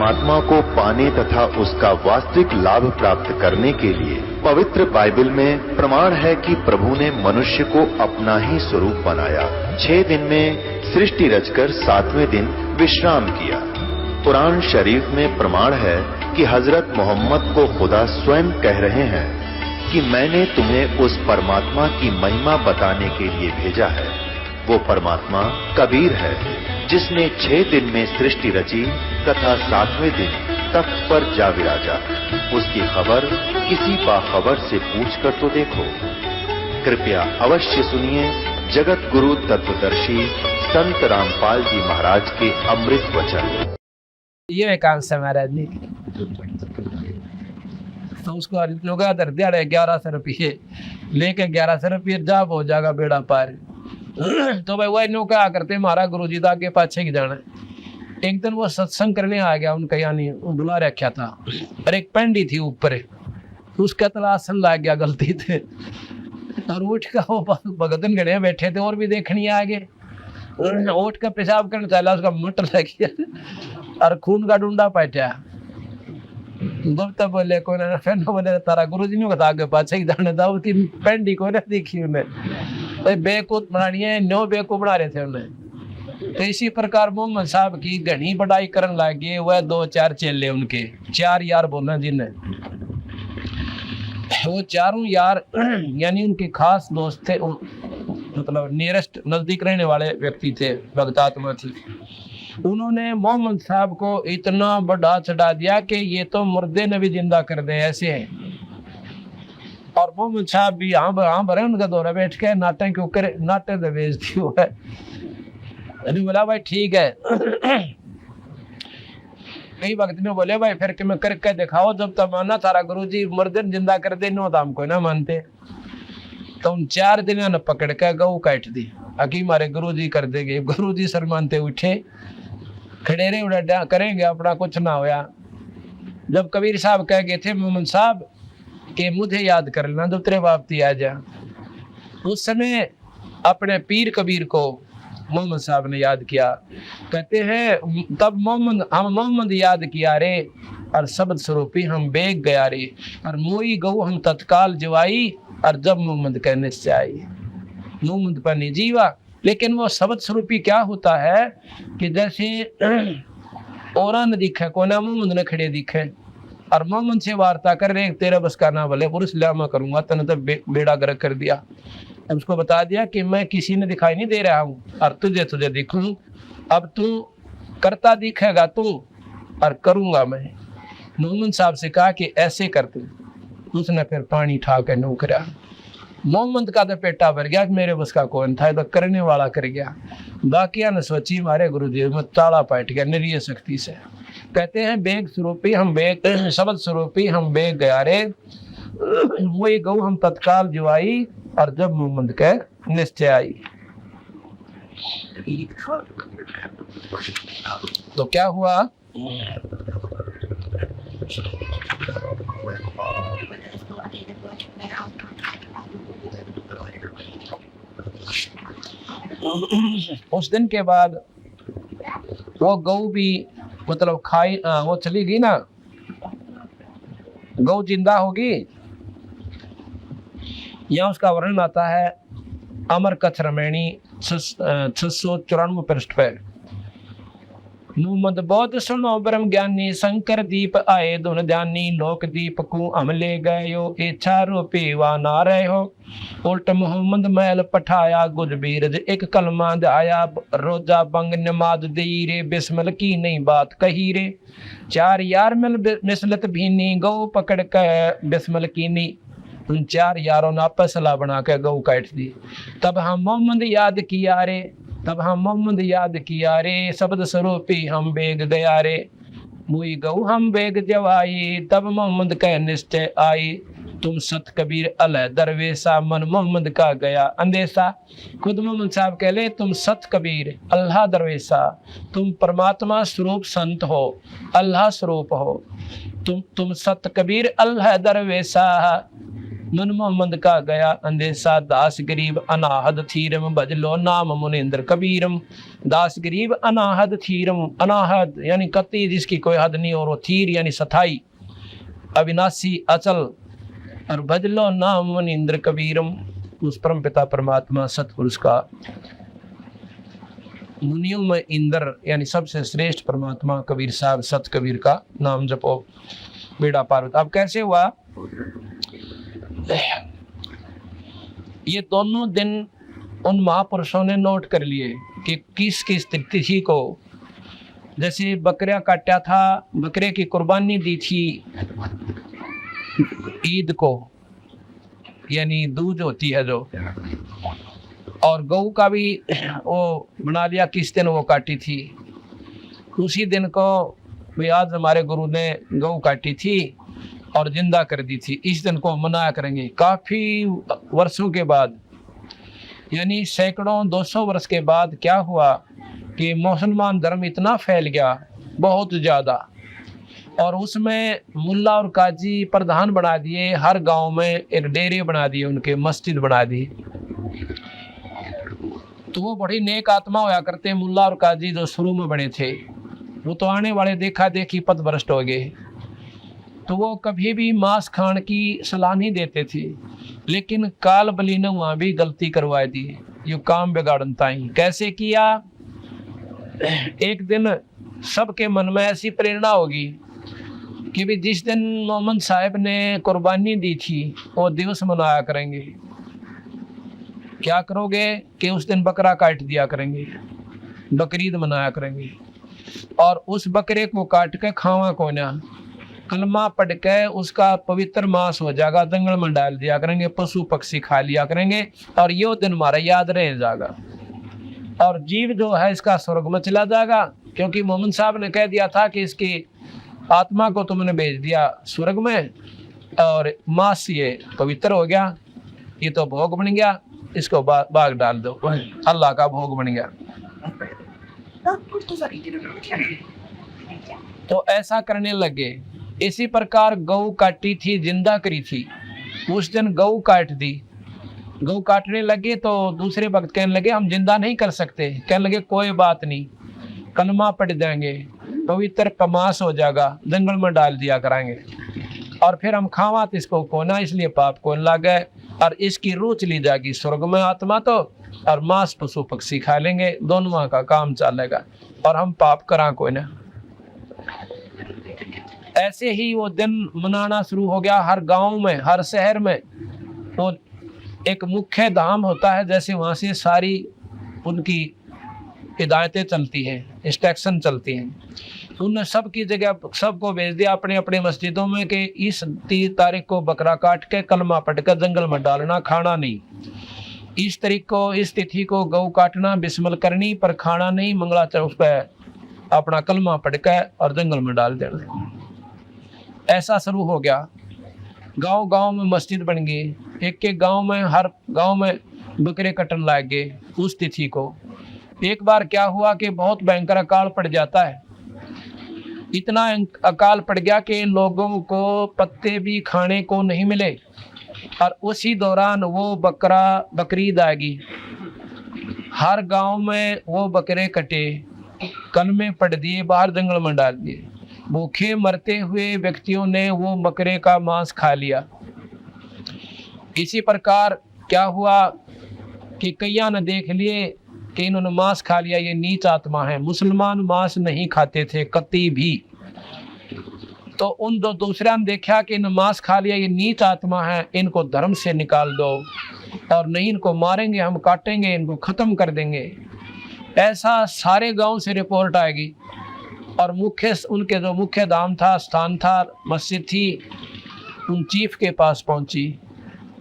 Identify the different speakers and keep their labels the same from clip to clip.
Speaker 1: परमात्मा को पाने तथा उसका वास्तविक लाभ प्राप्त करने के लिए पवित्र बाइबल में प्रमाण है कि प्रभु ने मनुष्य को अपना ही स्वरूप बनाया। 6 दिन में सृष्टि रचकर 7वें दिन विश्राम किया। कुरान शरीफ में प्रमाण है कि हजरत मोहम्मद को खुदा स्वयं कह रहे हैं कि मैंने तुम्हें उस परमात्मा की महिमा बताने के लिए भेजा है। वो परमात्मा कबीर है जिसने 6 दिन में सृष्टि रची तथा 7वें दिन तख्त पर जा विराजा। उसकी खबर किसी बाखबर से पूछकर तो देखो। कृपया अवश्य सुनिए जगत गुरु तत्वदर्शी संत रामपाल जी महाराज के अमृत वचन।
Speaker 2: ये एकांश है महाराज जी। तो उसको लुगा दर दिया 1100 रुपये लेके 1100 रुपये जाप हो जाएगा बेड़ा पार। तो भाई वही नो क्या करते महाराज गुरु जी आगे पाछे की जाना। एक दिन वो सत्संग करने आ गया उनका, यानी बुला रखा था, और एक पेंडी थी ऊपर, उसका तलाशन लग गया गलती थे और उठ का वो भगतन गणे बैठे थे और भी देखनी आगे उठ का पेशाब करने चला, उसका मट लग गया और खून का डूंडा पैठा। तब बोले को बोले तारा गुरु जी ने बता आगे पाछे की जाने था, उसकी पेंडी को ना देखी उन्हें बेकूफ बनानी है, नो बेकूफ बना रहे थे उन्हें। तो इसी प्रकार मोहम्मद साहब की घनी बढ़ाई करने लगे। वह 2-4 चेले उनके 4 यार बोलना जिन्हें, वो चारों यार यानी उनके खास दोस्त थे, मतलब नियरेस्ट नजदीक रहने वाले व्यक्ति थे, भक्तात्मा थे। उन्होंने मोहम्मद साहब को इतना बढ़ा चढ़ा दिया कि ये तो मुर्दे ने भी जिंदा कर दे ऐसे है। और मोहम्मद साहब भी हाँ भरे उनका दौरा बैठ के नाटे के ऊपर नाटे तो बेचती हुआ है। बोला भाई ठीक है। कई वक्त में बोले भाई फिर मैं करके दिखाओ, जब तक माना तारा गुरुजी मुर्दन जिंदा कर दे नो तो हमको ना मानते। तो उन 4 दिन ने पकड़ के गऊ काट दी, अकी मारे गुरुजी कर देंगे। गुरुजी शर्मानते उठे, खड़े रहे, उड़ा करेंगे अपना कुछ ना होया। जब कबीर साहब कह गए थे मोहम्मद साहब कि मुझे याद कर लेना जब तेरे वापसी आ जा, उस समय अपने पीर कबीर को मोहम्मद साहब ने याद किया। कहते हैं तब मोहम्मद याद किया रे, और शब्द स्वरूपी हम बेग गया रे, और मोई गऊ हम तत्काल जवाई, और जब मोहम्मद कहने से आई। मोहम्मद पर नहीं जीवा, लेकिन वो शब्द स्वरूपी क्या होता है कि जैसे औरा न दिखे को ना मोहम्मद ने खड़े दिखे, और मोहम्मद से वार्ता कर रहे तेरा बस का ना भले पुरुष लामा करूंगा, तने तो बेड़ा गर्क कर दिया। अब उसको बता दिया कि मैं किसी ने दिखाई नहीं दे रहा हूँ और तुझे दिखूं, अब तू करता दिखेगा तू और करूंगा मैं। मोहम्मद साहब से कहा कि ऐसे करते, उसने फिर पानी ठा के नू करा। मोहम्मद का तो पेटा भर गया, मेरे बस का कौन था, तो करने वाला कर गया। बाकिया ने सोची मारे गुरु जी में ताला पाट गया निरीय शक्ति से। कहते हैं बेग स्वरूपी हम बेग, शब्द स्वरूपी हम बेग गया रे, वही गऊ हम तत्काल जुआई, और जब मोहम्मद के निश्चय आई। तो क्या हुआ, उस दिन के बाद वो गऊ भी मतलब खाई, वो चली गई ना, गौ जिंदा होगी। यहाँ उसका वर्णन आता है अमर कथ रमैणी 694 पृष्ठ पे। मुहम्मद बौद्ध सुनो ब्रह्म ज्ञानी, शंकर दीप आए धुन ध्यानी, लोक दीप को हम ले गए हो, इच्छा रूपी वा ना रहे हो। उल्ट मोहम्मद महल पठाया गुज बीरज, एक कलमा आया रोजा बंग नमाज दी रे, बिस्मिल की नहीं बात कही रे। 4 यार मिल मिसलत भीनी, गौ पकड़ के बिस्मिल कीनी। उन 4 यारों ने आपस सलाह बना के गौ काट दी। तब हम मोहम्मद याद किया रे, तब हम मोहम्मद याद किया रे, शब्द स्वरूपी हम बेग गया रे, मुई गऊ हम बेग जवाई, तब मोहम्मद का निश्चय आई। तुम सत कबीर अलह दरवेशा, मन मोहम्मद का गया अंदेशा। खुद मोहम्मद साहब कह ले तुम सत कबीर अल्लाह दरवेशा, तुम परमात्मा स्वरूप संत हो, अल्लाह स्वरूप हो। तुम सत कबीर अल्लाह दरवेशा, मन मोहम्मद का गया अंदेशा, दास गरीब अनाहद थीरम, भजलो नाम मुनिंद्र कबीरम। दास गरीब अनाहद थीरम, अनाहद यानी कति जिसकी कोई हद नहीं, और वो थीर यानी सथाई, अविनाशी अचल, और भजलो नाम मुनिंद्र कबीरम, उस परम पिता परमात्मा सतपुरुष का, मुनियों में इंद्र यानी सबसे श्रेष्ठ परमात्मा कबीर साहब सत कबीर का नाम जपो, बेड़ा पार होता। अब कैसे हुआ, ये दोनों दिन उन महापुरुषों ने नोट कर लिए कि किस किस तिथि को, जैसे बकरा काटा था, बकरे की कुर्बानी दी थी ईद को, यानी दूज होती है जो, और गऊ का भी वो बना लिया किस दिन वो काटी थी, उसी दिन को भी आज हमारे गुरु ने गऊ काटी थी और जिंदा कर दी थी, इस दिन को मनाया करेंगे। काफी वर्षों के बाद, यानी सैकड़ों 200 वर्ष के बाद क्या हुआ कि मुसलमान धर्म इतना फैल गया बहुत ज़्यादा, और उसमें मुल्ला और काजी प्रधान बना दिए, हर गांव में एक डेरे बना दिए, उनके मस्जिद बना दी। तो वो बड़ी नेक आत्मा होया करते मुल्ला और काजी जो शुरू में बने थे, वो तो आने वाले देखा देखी पथभ्रष्ट हो गए, तो वो कभी भी मांस खाने की सलाह नहीं देते थे, लेकिन काल बली ने वहाँ भी गलती करवा दी, ये काम बिगाड़न ताई। कैसे किया, एक दिन सबके मन में ऐसी प्रेरणा होगी कि भी जिस दिन मोहम्मद साहब ने कुर्बानी दी थी वो दिवस मनाया करेंगे। क्या करोगे कि उस दिन बकरा काट दिया करेंगे, बकरीद मनाया करेंगे, और उस बकरे को काट के खावा को ना, कलमा पढ़ के उसका पवित्र मांस हो जाएगा, जंगल में डाल दिया करेंगे, पशु पक्षी खा लिया करेंगे, और ये दिन हमारा याद रह जाएगा, और जीव जो है इसका स्वर्ग में चला जाएगा, क्योंकि मोहम्मद साहब ने कह दिया था कि इसकी आत्मा को तुमने भेज दिया स्वर्ग में, और मांस ये पवित्र हो गया, ये तो भोग बन गया, इसको बाग डाल दो, अल्लाह का भोग बन गया। तो ऐसा करने लगे। इसी प्रकार गऊ काटी थी, जिंदा करी थी, उस दिन गऊ काट दी। गऊ काटने लगे तो दूसरे वक्त कहने लगे हम जिंदा नहीं कर सकते, कहने लगे कोई बात नहीं, कलमा पढ़ देंगे, पवित्र कमास हो जाएगा, जंगल में डाल दिया कराएंगे, और फिर हम खावा तो इसको कोना, इसलिए पाप को लगे, और इसकी रूह चली जाएगी स्वर्ग में आत्मा तो, और मांस पशु पक्षी खा लेंगे, दोनों का काम चलेगा, और हम पाप करा कोई ना। ऐसे ही वो दिन मनाना शुरू हो गया। हर गांव में, हर शहर में वो एक मुख्य धाम होता है, जैसे वहाँ से सारी उनकी हिदायतें चलती हैं, इंस्ट्रक्शन चलती हैं, उन्होंने सबकी जगह सबको भेज दिया अपने अपने मस्जिदों में कि इस 30 तारीख को बकरा काट के कलमा पढ़ कर जंगल में डालना, खाना नहीं। इस तारीख को, इस तिथि को गऊ काटना, बिस्मिल करनी, पर खाना नहीं, मंगला चौथ पर अपना कलमा पढ़ के और जंगल में डाल देना। ऐसा शुरू हो गया। गांव गांव में मस्जिद बन गई, एक एक गांव में, हर गांव में बकरे कटन लग गए उस तिथि को। एक बार क्या हुआ कि बहुत भयंकर अकाल पड़ जाता है, इतना अकाल पड़ गया कि लोगों को पत्ते भी खाने को नहीं मिले, और उसी दौरान वो बकरीद आएगी। हर गांव में वो बकरे कटे, कलमे पढ़ दिए, बाहर जंगल में डाल दिए, भूखे मरते हुए व्यक्तियों ने वो बकरे का मांस खा लिया। इसी प्रकार क्या हुआ कि कईया ने देख लिए कि इन्होंने मांस खा लिया, ये नीच आत्मा है। मुसलमान मांस नहीं खाते थे कति भी, तो उन दो दूसरा ने देखा कि इन्होंने मांस खा लिया, ये नीच आत्मा है, इनको धर्म से निकाल दो, और नहीं इनको मारेंगे, हम काटेंगे, इनको खत्म कर देंगे। ऐसा सारे गांव से रिपोर्ट आएगी, और उनके जो मुख्य धाम था, स्थान था, मस्जिद थी, उन चीफ के पास पहुंची।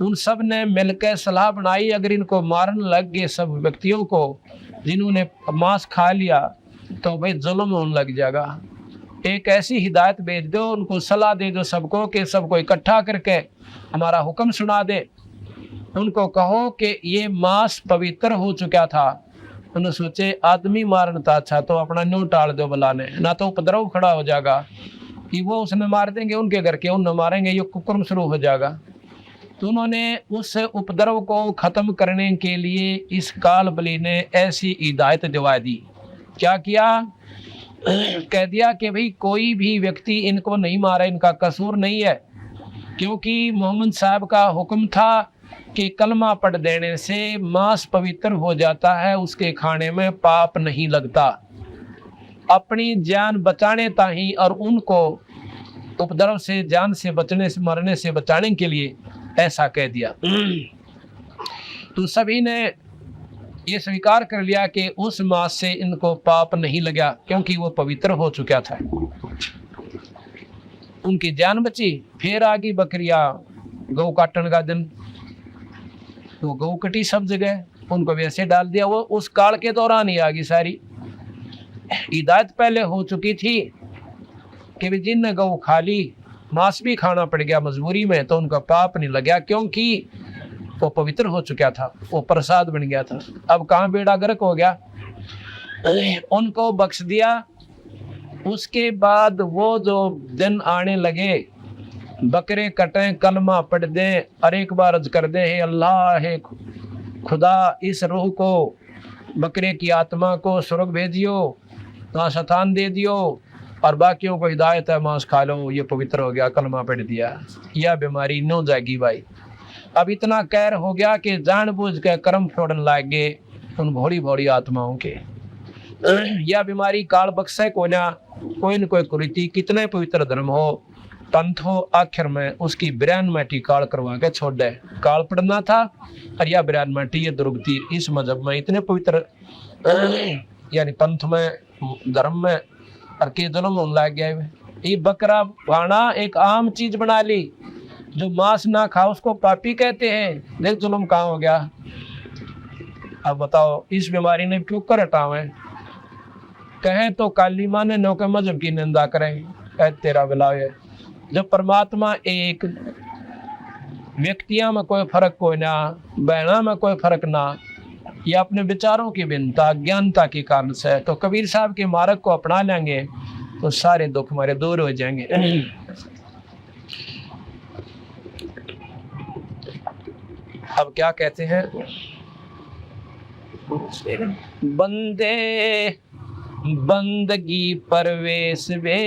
Speaker 2: उन सब ने मिलकर सलाह बनाई, अगर इनको मारने लग गए सब व्यक्तियों को जिन्होंने मांस खा लिया, तो भाई जुल्म होने लग जाएगा। एक ऐसी हिदायत भेज दो, उनको सलाह दे दो सबको कि सबको इकट्ठा करके हमारा हुक्म सुना दे। उनको कहो कि ये मांस पवित्र हो चुका था। उन्होंने सोचे आदमी मारना था अच्छा, तो अपना न्यू टाल दो बुलाने, ना तो उपद्रव खड़ा हो जाएगा कि वो उसने मार देंगे, उनके घर के उन्हें मारेंगे, ये कुकर्म शुरू हो जाएगा। तो उन्होंने उस उपद्रव को खत्म करने के लिए इस काल बलि ने ऐसी हिदायत दिवा दी। क्या किया? कह दिया कि भाई कोई भी व्यक्ति इनको नहीं मारा, इनका कसूर नहीं है, क्योंकि मोहम्मद साहब का हुक्म था कि कलमा पढ़ देने से मांस पवित्र हो जाता है, उसके खाने में पाप नहीं लगता। अपनी जान बचाने ताही और उनको उपद्रव से, जान से बचने से, मरने से बचाने के लिए ऐसा कह दिया। तो सभी ने ये स्वीकार कर लिया कि उस मास से इनको पाप नहीं लगा, क्योंकि वो पवित्र हो चुका था, उनकी जान बची। फिर आ गई बकरियां, गौ काटने का दिन, तो गौ कटी सब जगह, उनको वैसे डाल दिया। वो उस काल के दौरान ही आ गई सारी हिदायत। पहले हो चुकी थी कि जिन गौ खा ली, मांस भी खाना पड़ गया मजबूरी में, तो उनका पाप नहीं लगा, क्योंकि वो पवित्र हो चुका था, वो प्रसाद बन गया था। अब कहाँ बेड़ा गर्क हो गया, उनको बख्श दिया। उसके बाद वो जो दिन आने लगे, बकरे कटें, कलमा पढ़ दें और एक बार अर्ज कर दें, हे अल्लाह, हे खुदा, इस रूह को, बकरे की आत्मा को स्वर्ग भेजियो, वहाँ शतान दे दियो, और बाकियों को हिदायत है, मांस खा लो, ये पवित्र हो गया, कलमा पढ़ दिया, यह बीमारी न जाएगी भाई। अब इतना कहर हो गया कि जानबूझ के कर्म फोड़न लग गए उन भोली भोली आत्माओं के। यह बीमारी काल बख्शे को ना, कोई न कोई कुरीति, कितने पवित्र धर्म हो, पंथ हो, आखिर में उसकी बिरान माटी काल करवा के छोड़ दे। काल पढ़ना था और यह बिरान माटी, ये दुर्गति इस मजहब में इतने पवित्र, यानी पंथ में, धर्म में, और के जुल्म होने लग गया। ये बकरा भाना एक आम चीज बना ली, जो मांस ना खा उसको पापी कहते हैं। देख जुल्म कहाँ हो गया। अब बताओ इस बीमारी ने क्यों कर हटावे? कहें तो काली माँ ने नौके मजहब की निंदा करें, कह तेरा बिलावे। जब परमात्मा एक, व्यक्तियों में कोई फर्क कोई ना, बहना में कोई फर्क ना, या अपने विचारों की भिन्नता, ज्ञानता के कारण से, तो कबीर साहब के मार्ग को अपना लेंगे तो सारे दुख हमारे दूर हो जाएंगे। अब क्या कहते हैं, बंदे बंदगी परवेश वे,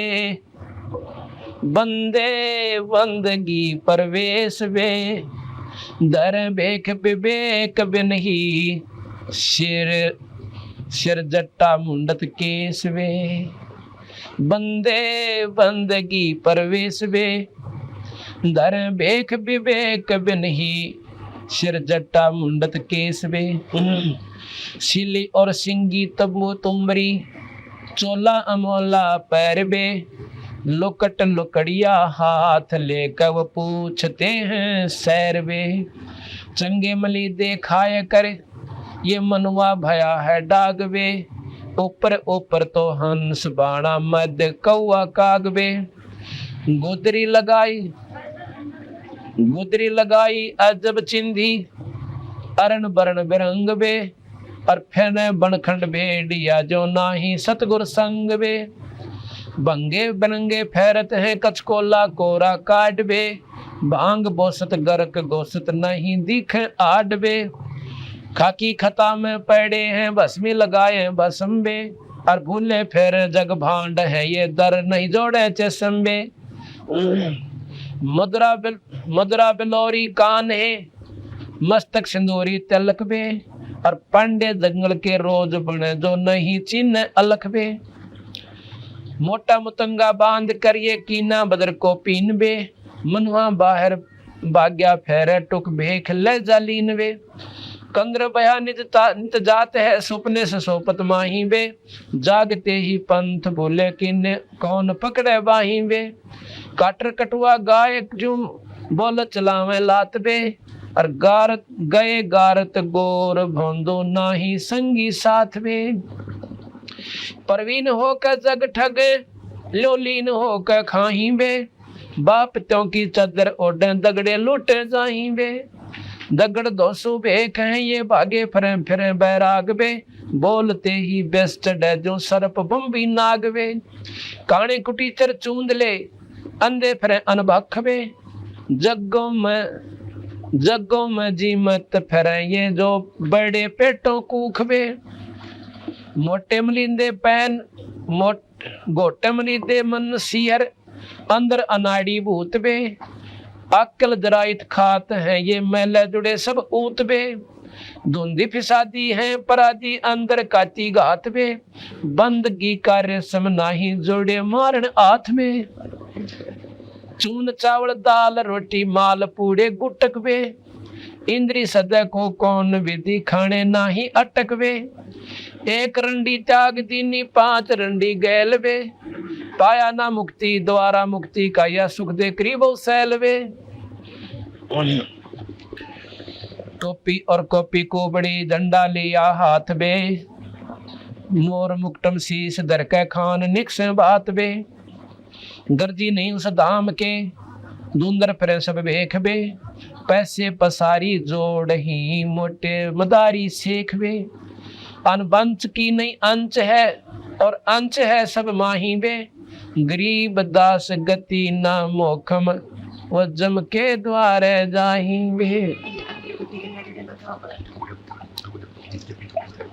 Speaker 2: बंदे बंदगी परवेश वे, दर बेख विवेक बिन ही, सिर जट्टा मुंडत केस वे। बंदे बंदगी परवेश वे, दर बेख विवेक बिन ही, सिर जट्टा मुंडत केस वे। सिली और सिंगी तबू तुमरी, चोला अमोला पैर बे, लुकट लुकड़िया हाथ लेकर वो पूछते हैं सैर वे। चंगे मली देखाए कर ये मनुआ भया है डाग वे, ऊपर ऊपर तो हंस बाणा मध्य कौआ काग वे। गुदरी लगाई अजब चिंधी, अरण बरण बिरंग बे, और फेने बनखंड भेड़िया जो नाही सतगुर संग बे। बंगे बनंगे फेरत है कचकोला कोरा काट बे, भांग बोसत गरक गोसत नहीं दिखे आड बे। खाकी खता में पड़े हैं भस्मी लगाए भस्म बे, और भूले फिर जग भांड है ये दर नहीं जोड़े चेसम बे। मदरा बिलोरी कान है मस्तक सिंदूरी तिलक बे, और पांडे जंगल के रोज बने जो नहीं चिन्ह अलख बे। मोटा मुतंगा बांध कर ये कीना बदर को पीन बे, मनुआ बाहर भाग्या फेरे टुक भेख ले जालीन बे। कंद्र बया नित जात है सुपने से सोपत माही बे, जागते ही पंथ बोले किन्ने कौन पकड़े बाही बे। काटर कटुआ गाय जुम बोल चलावे लात बे, और गारत गए गारत गोर भोंदो नाही संगी साथ बे। परवीन होकर जग ठगे लोलीन होकर खाही बे, बाप त्यों की चदर ओढ़े दगड़े लूटे जाही बे। दगड़ दोसु बेख हैं ये भागे फिरे फिरे बैराग बे, बोलते ही बेस्ट डे जो सर्प बम्बी नाग बे। काने कुटीचर चूंद ले अंधे फिरे अनभख बे, जग्गों में जगों में जी मत फिरे ये जो बड़े पेटों कूखबे, मोटे मलिंदे पैन मोट गोटे मलिंदे मन सियर, अंदर अनाड़ी भूत बे, अक्ल जराइत खात है ये मैले जुड़े सब ऊत बे, धुंधी फिसादी है पराधी अंदर काती घात बे, बंदगी कार्य सम नाही जोड़े मारण हाथ में, चून चावल दाल रोटी माल पूड़े गुटक बे, इंद्री सदा को कौन विधि खाने नाही अटक बे, एक रंडी त्याग दीनी 5 रंडी गैल बे, पाया ना मुक्ति द्वारा मुक्ति का या सुख दे करीबो सैल बे। टोपी और कॉपी को बड़ी डंडा लिया हाथ बे, मोर मुक्तम शीश दर के खान निक्स बात बे, दर्जी नहीं उस दाम के धुंधर फिर सब भेख बे, पैसे पसारी जोड़ ही मोटे मदारी सेख बे, अनबंच की नहीं अंच है और अंच है सब माही बे, गरीब दास गति ना मोखम वो जम के द्वारे जाही बे।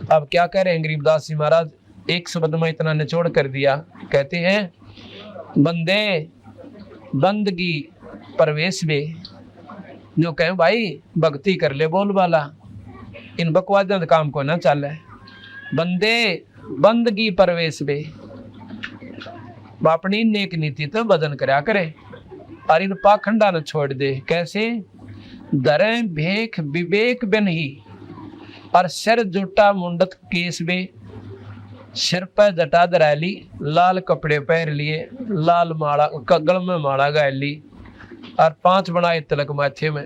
Speaker 2: अब क्या कह रहे हैं गरीबदास जी महाराज, एक शब्द में इतना निचोड़ कर दिया। कहते हैं बंदे बंदगी परवेश बे, जो कहे भाई भक्ति कर ले बोल वाला, इन बकवास काम को ना चले, बंदे बंदगी परवेश बे, अपनी नेक नीति तो बदन करया करे और इन पाखंडा न छोड़ दे। कैसे? दरे भेख विवेक बिन ही, और सिर जुटा मुंडत केस बे, सिर पर जटा दराली, लाल कपड़े पहन लिए, लाल माला गल में माला गाय ली, और 5 बनाए तिलक माथे में,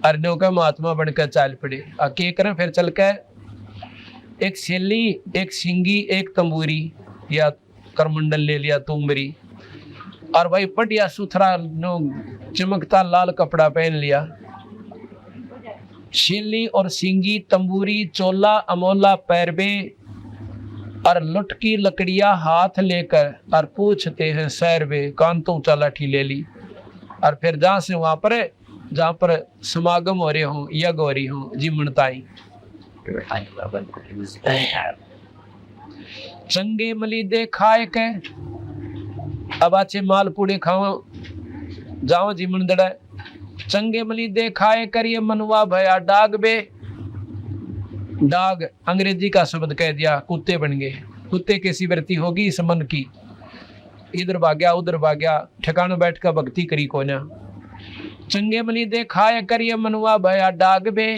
Speaker 2: अर्जों का महात्मा बनकर चाल पड़े। और के करें फिर चल के एक शेली, एक सिंगी, एक तंबूरी या करमंडल ले लिया तुमरी, और भाई बढ़िया सुथरा चमकता लाल कपड़ा पहन लिया, शेली और सिंगी तंबूरी चोला अमोला पैरबे, और लुटकी लकड़ियां हाथ लेकर और पूछते हैं सैरबे, कांतों लाठी ले ली, और फिर जहां से वहां पर जहां पर समागम हो रहे हों, यज्ञ हो रही हो जिमनताई। चंगे मली दे खाए के, अब आचे मालपूड़े खाओ जाओ जिमन दड़ा, चंगे मली दे खाए करिए मनवा भया डाग बे, डाग अंग्रेजी का शब्द कह दिया, कुत्ते बन गए, कुत्ते कैसी वृत्ति होगी इस मन की, इधर भाग्या उधर भाग्या, ठिकाने बैठ कर भक्ति करी को ना। चंगे मली दे खाए करिए मनवा भया डाग बे,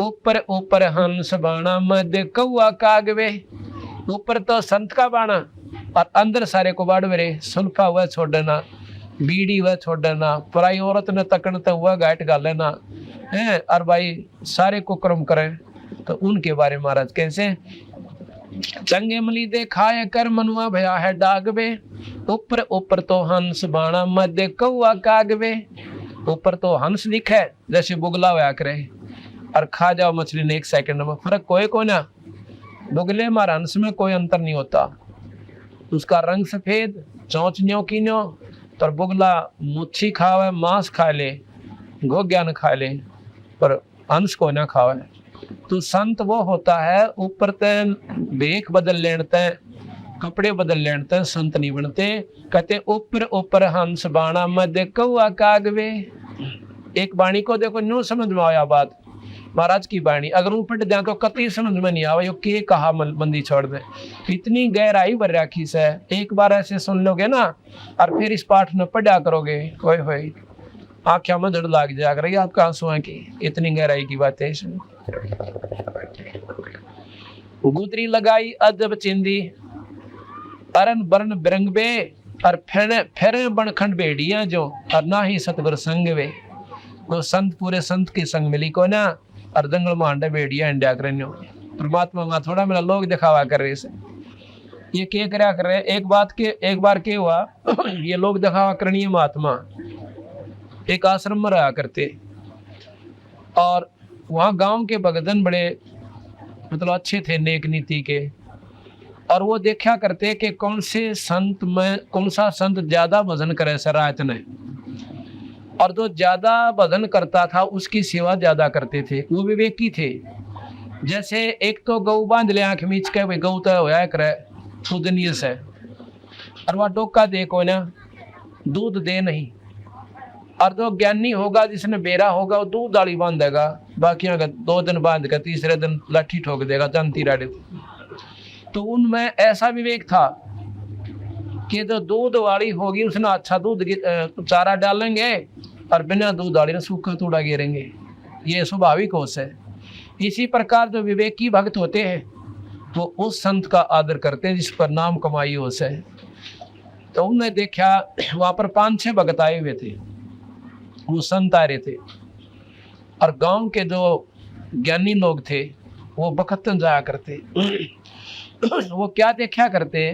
Speaker 2: ऊपर ऊपर हंस बाणा मध्य कौआ कागवे, ऊपर तो संत का बाणा और अंदर सारे को बाड़वे, सुल्फा हुआ छोड़ना, बीड़ी हुआ छोड़ना, पराई औरत ने तकन तो हुआ गाट गा लेना है, और भाई सारे को कर्म करें। तो उनके बारे में महाराज कैसे? चंगे मली दे खाए कर मनुआ भया है डागवे, ऊपर ऊपर तो हंस बाणा मध्य कौआ कागवे, ऊपर तो हंस दिखे जैसे बुगला हुआ करे, और खा जाओ मछली ने 1 सेकंड में, फर्क कोई ना, बुगले मार हंस में कोई अंतर नहीं होता, उसका रंग सफेद चौंच न्यो की न्यो, तो बुगला मुच्छी खावे मांस खा ले, गोग्या न खा ले, पर हंस को ना खावे। तो संत वो होता है ऊपर तय भेख बदल लेते, कपड़े बदल लेते, संत नहीं बनते। कहते ऊपर ऊपर हंस बाणा मध्य कौआ कागवे। एक बाणी को देखो न्यू समझ में आया बात, महाराज की बाणी अगर ऊपर जाए तो कतई समझ में नहीं आवा, यो के कहा बंदी छोड़ दे, इतनी गहराई भर राखी से। एक बार ऐसे सुन लोगे ना और फिर इस पाठ में पढ़ा करोगे, होए होए आँखें में जड़ लाग जाया करेगी आपका आंसुओं की, इतनी गहराई की बात है इसमें। गुदरी लगाई अजब चिंदी, अरन बरन बिरंग बे, और फेरे बनखंड बेड़िया जो, और ना ही सतगुर संग वे। वो संत पूरे संत के संग मिली को ना, और जंगल में अंडा बेड़िया इंडिया कर परमात्मा वहां थोड़ा मेरा लोग दिखावा कर रहे से, ये क्या करया कर रहे। एक बार के हुआ ये लोग दिखावा करनी महात्मा एक आश्रम में रहा करते, और वहाँ गांव के भगतजन बड़े मतलब अच्छे थे, नेक नीति के, और वो देखा करते कि कौन से संत में कौन सा संत ज्यादा भजन करे शरायत ने, और जो ज्यादा भजन करता था उसकी सेवा ज्यादा करते थे, वो विवेकी थे। जैसे एक तो गऊ बांध ले आंख मीच के, भाई गऊ तो होया करे पूजनीय से, और वह डोका दे को ना दूध दे नहीं। और जो ज्ञानी होगा जिसने बेरा होगा वो दूध डाली बांधेगा, बाकी 2 दिन बांध कर तीसरे दिन लाठी ठोक देगा जानती राडे। तो उनमें ऐसा विवेक था कि जो दूध वाली होगी उसने अच्छा दूध चारा डालेंगे और बिना दूध वाली ने सूखा तूड़ा गिरेंगे, ये स्वाभाविक होश है। इसी प्रकार जो विवेकी भक्त होते हैं वो उस संत का आदर करते हैं जिस पर नाम कमाई होश है। तो उन्होंने देखा वहां पर 5-6 भक्त आए हुए थे, वो संत आ रहे थे, और गांव के जो ज्ञानी लोग थे वो बखतन जाया करते। वो क्या देखा करते,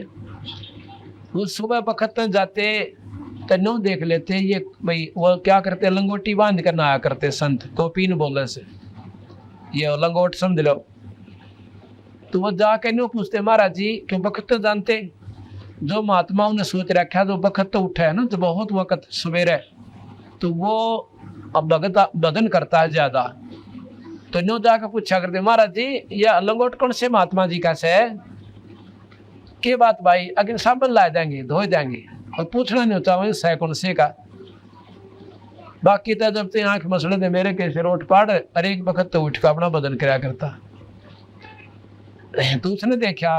Speaker 2: वो सुबह बखतन जाते तो नो देख लेते ये भाई वो क्या करते, लंगोटी बांध कर नहाया करते संत, कोपीन बोले से ये लंगोट समझ लो। तो वो जाके नो पूछते महाराज जी क्यों बखतन जानते, जो महात्माओं ने सोच रखा जो बखत तो उठा है ना तो बहुत वक्त सवेरे, तो वो अब भजन करता है ज्यादा। तो नो जाकर पूछा करते महाराज जी यह लंगोट कौन से महात्मा जी का से के बात भाई, अगर साबुन ला देंगे धो देंगे, और पूछना नहीं होता वही सह कौन से का। बाकी तो जब ते आंख मसले थे मेरे के सिर उठ पाड़, अरे एक वक्त तो उठ कर अपना बदन कराया करता। तो उसने देखा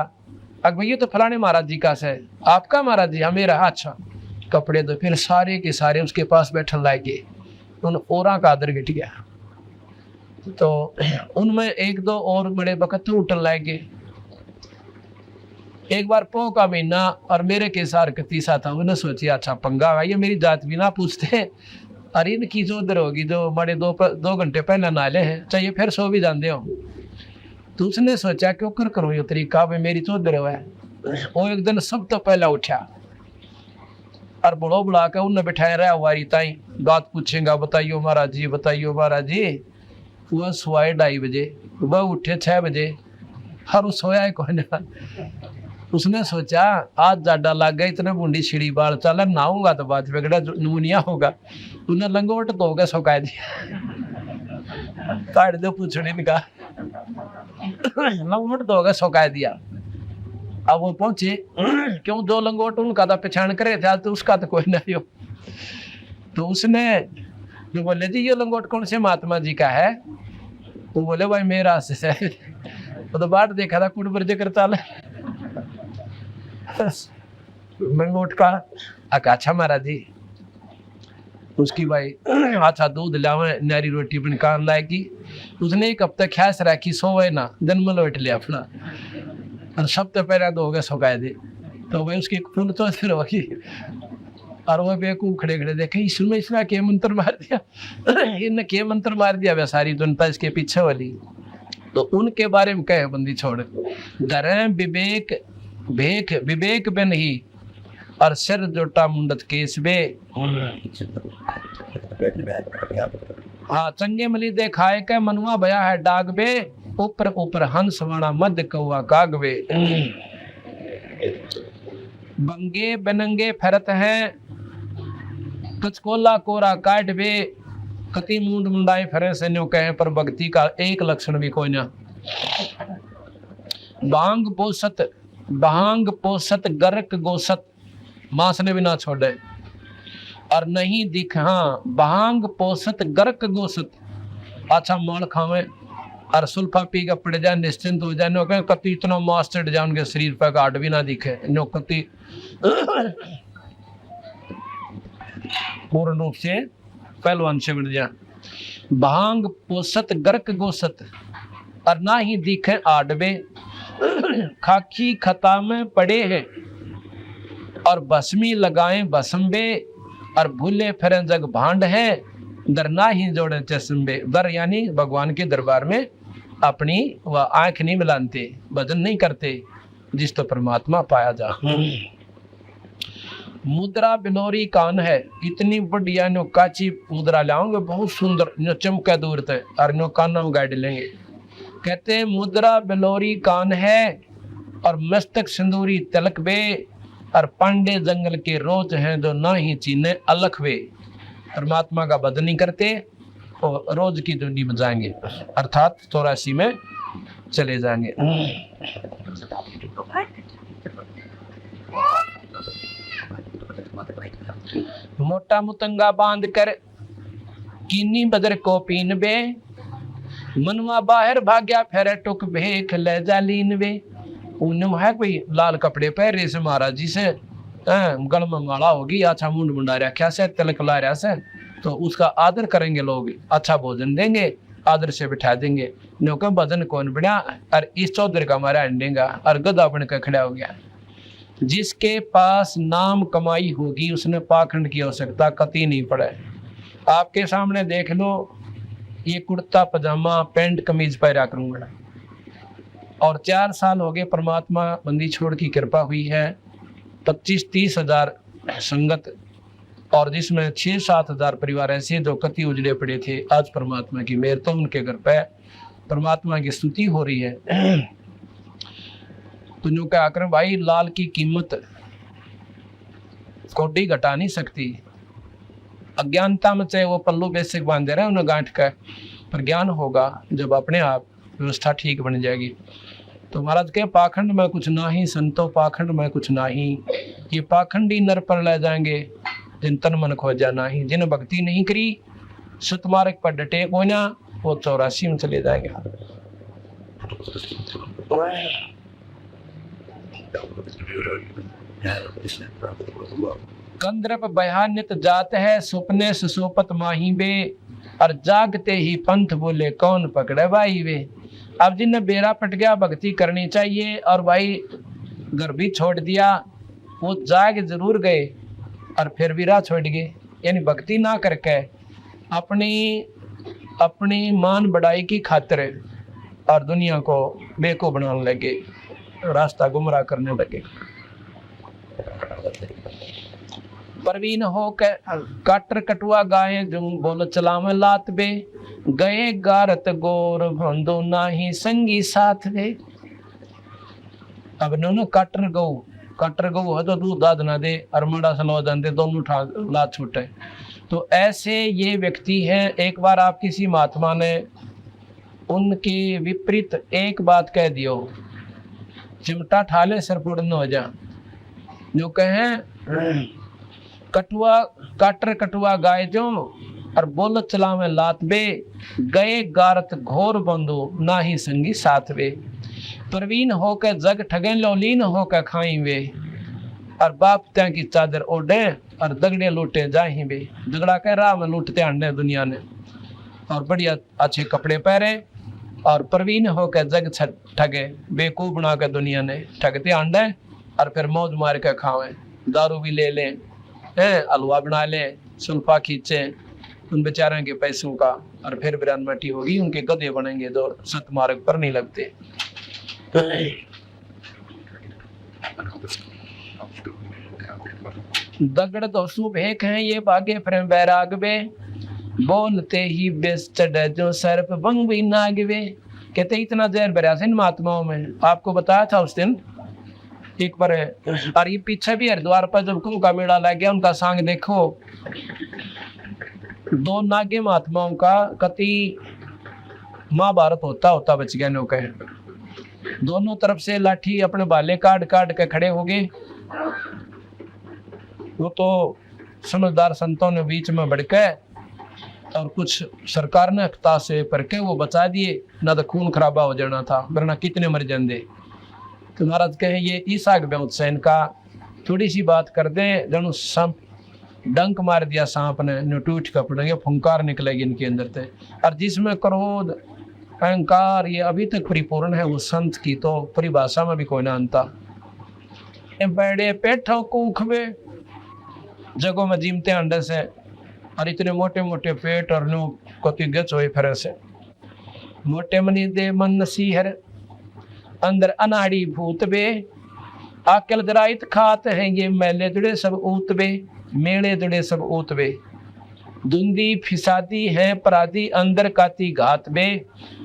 Speaker 2: अगर भैया तो फलाने महाराज जी का से, आपका महाराज जी? हाँ मेरा। अच्छा कपड़े तो फिर सारे के सारे उसके पास बैठन लाए गए, उन औरा का आदर गिट गया। तो उनमें 1-2 और बड़े वक्त उठन लाए गए। एक बार पौ का महीना और मेरे के सार तीसरा था, उन्हें सोची अच्छा पंगा भाई मेरी जात भी ना पूछते, अरे इनकी जो उधर होगी जो बड़े 2 घंटे पहले नाले हैं, चाहिए फिर सो भी जानते हो। तो उसने सोचा क्यों कर करूँ ये तरीका, भाई मेरी तो उधर है। वो एक दिन सब तो पहला उठा और बड़ो बुला कर उन्हें बिठाया रहा हमारी ताई, बात पूछेगा बताइयो महाराज जी बताइयो महाराज जी। वह सोए 2:30 बजे, वह उठे 6 बजे, हर सोया को ना। उसने सोचा आज जाडा लग गया, इतने बूंदी छिड़ी बाल चल नहाऊंगा तो बात बिगड़ा नमूनिया होगा। उन्हें लंगोट धो के सुखा दिया, काट दो पूछने का, लंगोट धो के सुखा दिया। अब वो पहुंचे, क्यों 2 लंगोट उनका तो पहचान करे थे, तो उसका तो कोई नहीं हो। तो उसने जो बोले जी ये लंगोट कौन से महात्मा जी का है? वो बोले भाई मेरा से। वो तो बाट देखा था कुट बर्जे करता लंगोट का। अच्छा महाराज जी उसकी भाई अच्छा दूध लावे नारी रोटी बन कान लाएगी। उसने 1 हफ्ता ख्यास रखी सोवे ना, जन्म लोट लिया अपना, और सब तो पहले 2 गए सुखाए दे। तो भाई उसकी खून तो फिर होगी, और वो बेवकूफ खड़े खड़े देखे इसमें इसने के मंत्र मार दिया, इनने के मंत्र मार दिया। वह सारी जनता इसके पीछे वाली। तो उनके बारे में कहे बंदी छोड़, धर्म विवेक भेख विवेक बे नहीं, और सिर जोटा मुंडत केस बे। हाँ चंगे मली देखाए के मनुआ भया है डाग बे, ऊपर ऊपर हंस वाणा मध्य कौआ कागवे। बंगे बनंगे फरत है कचकोला कोरा काट बे, कति मुंड मुंडाए फरे से न्यो कहे पर भक्ति का एक लक्षण भी कोई ना। भांग पोसत गर्क गोसत, मांस ने भी ना छोड़े और नहीं दिख। हाँ भांग पोसत गर्क गोसत, अच्छा माल खावे और सुल्फा पी के पड़ जाए निश्चिंत हो जाए। नो कति इतना मांस चढ़ जाए उनके शरीर पर गाढ़ भी ना दिखे। नो कति पूर्ण रूप से पहलवान से मिल जाए। भांग पोसत गर्क गोसत और ना ही दिखे आडबे, खाकी खता में पड़े हैं और भस्मी लगाए भस्मबे, और भूले फिर जग भांड है दर ना ही जोड़े चश्मे। दर यानी भगवान के दरबार में अपनी वह आंख नहीं मिलाते, भजन नहीं करते जिस तो परमात्मा पाया जा। मुद्रा बिलोरी कान है, इतनी बढ़िया नो काची मुद्रा लाओगे बहुत सुंदर, नो चमका दूर थे और नो काना में गाड़ लेंगे। कहते मुद्रा बिलोरी कान है और मस्तक सिंदूरी तिलक बे, और पांडे जंगल के रोज हैं जो ना ही चीने अलख वे। परमात्मा का भजन नहीं करते और रोज की दुनिया में जाएंगे, अर्थात 84 में चले जाएंगे। मोटा मुतंगा बांध कर कीनी बदर को पीन बे, मनवा बाहर भाग्या फेरे टुक भेख ले जा लीन बे। उन्हें है कोई लाल कपड़े पहरे से महाराज जी से गल में माला होगी, अच्छा मुंड मुंडा रखा से, तिलक ला रहा से, तो उसका आदर करेंगे लोग, अच्छा भोजन देंगे, आदर से बिठा देंगे। नौका भजन कौन बना और इस चौधरी का हमारा अंडेगा और गदा बन कर खड़ा हो गया। जिसके पास नाम कमाई होगी उसने पाखंड की आवश्यकता कतई नहीं पड़े। आपके सामने देख लो, ये कुर्ता पजामा पैंट कमीज पहरा करूंगा और 4 साल हो गए परमात्मा बंदी छोड़ की कृपा हुई है। 25-30 हजार संगत और जिसमें 6-7 हजार परिवार ऐसे जो कति उजड़े पड़े थे, आज परमात्मा की मेहर तो उनके घर पे परमात्मा की स्तुति हो रही है। तो जो क्या आकर भाई लाल की कीमत कोडी घटा नहीं सकती। अज्ञानता में चाहे वो पल्लू बेसिक बांधे रहे उन्हें गांठ का, पर ज्ञान होगा जब अपने आप व्यवस्था ठीक बन जाएगी। तो महाराज के पाखंड में कुछ ना ही, संतो पाखंड में कुछ ना ही, ये पाखंडी नर पर ले जाएंगे जिन तन मन खोजा नहीं। जिन भक्ति नहीं करी सतमार्ग पर डटे को ना, वो 84 में चले जाएंगे। कंद्रप बयानित जात है सुपने सुसोपत माही बे, और जागते ही पंथ बोले कौन पकड़े भाई वे। अब जिन्हें बेड़ा पट गया भक्ति करनी चाहिए और भाई घर भी छोड़ दिया, वो जाग जरूर गए और फिर भी राह छोड़ गए, यानी भक्ति ना करके अपनी मान बढ़ाई की खातिर और दुनिया को बेको बनाने लगे, रास्ता गुमराह करने लगे। परवीन हो के काटर कटुआ गाये जो बोल चलावे लात बे, गए गारत गोर भंदो नाही संगी साथ वे। अब नो काटर गौ है तो दूध दाद ना दे और मड़ा सलो दे, दोनों लात छूटे। तो ऐसे ये व्यक्ति हैं। एक बार आप किसी महात्मा ने उनके विपरीत एक बात कह दियो, चिमटा ठाले सिर पुड़न हो जा। जो कहें कटुआ गाय जो और बोल चलावे लात बे, गए गारत घोर बंधु ना ही संगी साथ वे। प्रवीण होकर जग ठगे लोलीन होकर खाई वे, और बाप त्या की चादर ओढ़े और दगड़े लूटे जाही वे। दगड़ा कह राह में लूटते अंडे दुनिया ने, और बढ़िया अच्छे कपड़े पहरे और प्रवीण होकर जग ठगे, बेवकूफ बना कर दुनिया ने ठगते अंडे और फिर मौज मार कर खावे। दारू भी ले लें, हलवा बना लें, सुल्फा खींचे उन बेचारों के पैसों का, और फिर बिरान मटी होगी, उनके गधे बनेंगे जो सतमार्ग पर नहीं लगते। दगड़ तो शुभ एक हैं ये भागे फिर बैराग वे, बोलते ही बेस चढ़े जो सर्प बंग भी नाग वे। कहते इतना जहर भरा से इन महात्माओं में। आपको बताया था उस दिन एक बार, और ये पीछे भी हरिद्वार पर जब कुंभ का मेला लग गया, उनका सांग देखो, 2 नागे महात्माओं का कति महाभारत होता बच गया नो कहे। दोनों तरफ से लाठी अपने बाले काट के खड़े हो गए। वो तो समझदार संतों ने बीच में बढ़के और कुछ सरकार ने हकता से परके वो बचा दिए, ना तो खून खराबा हो जाना था, वरना कितने मर जाते। तो महाराज कहे ये ईसा के हुसैन का थोड़ी सी बात कर दे, जनु सांप डंक मार दिया सांप ने, नो टूट का पड़ेंगे, फुंकार निकलेगी इनके अंदर से। और जिसमें क्रोध अहंकार ये अभी तक परिपूर्ण है, वो संत की तो परिभाषा में भी कोई ना अंता। बड़े पेठों कूख में जगहों में जीमते अंडे से, और इतने मोटे मोटे पेट और नो कोती गच हुए फिर से। मोटे मनी दे मन नसीहर अंदर अनाड़ी भूत बे, आकल दराइत खात हैं ये मैले जुड़े सब ऊत बे, मेले जुड़े सब ऊत बे। धुंधी फिसादी है पराधी अंदर काती घात बे,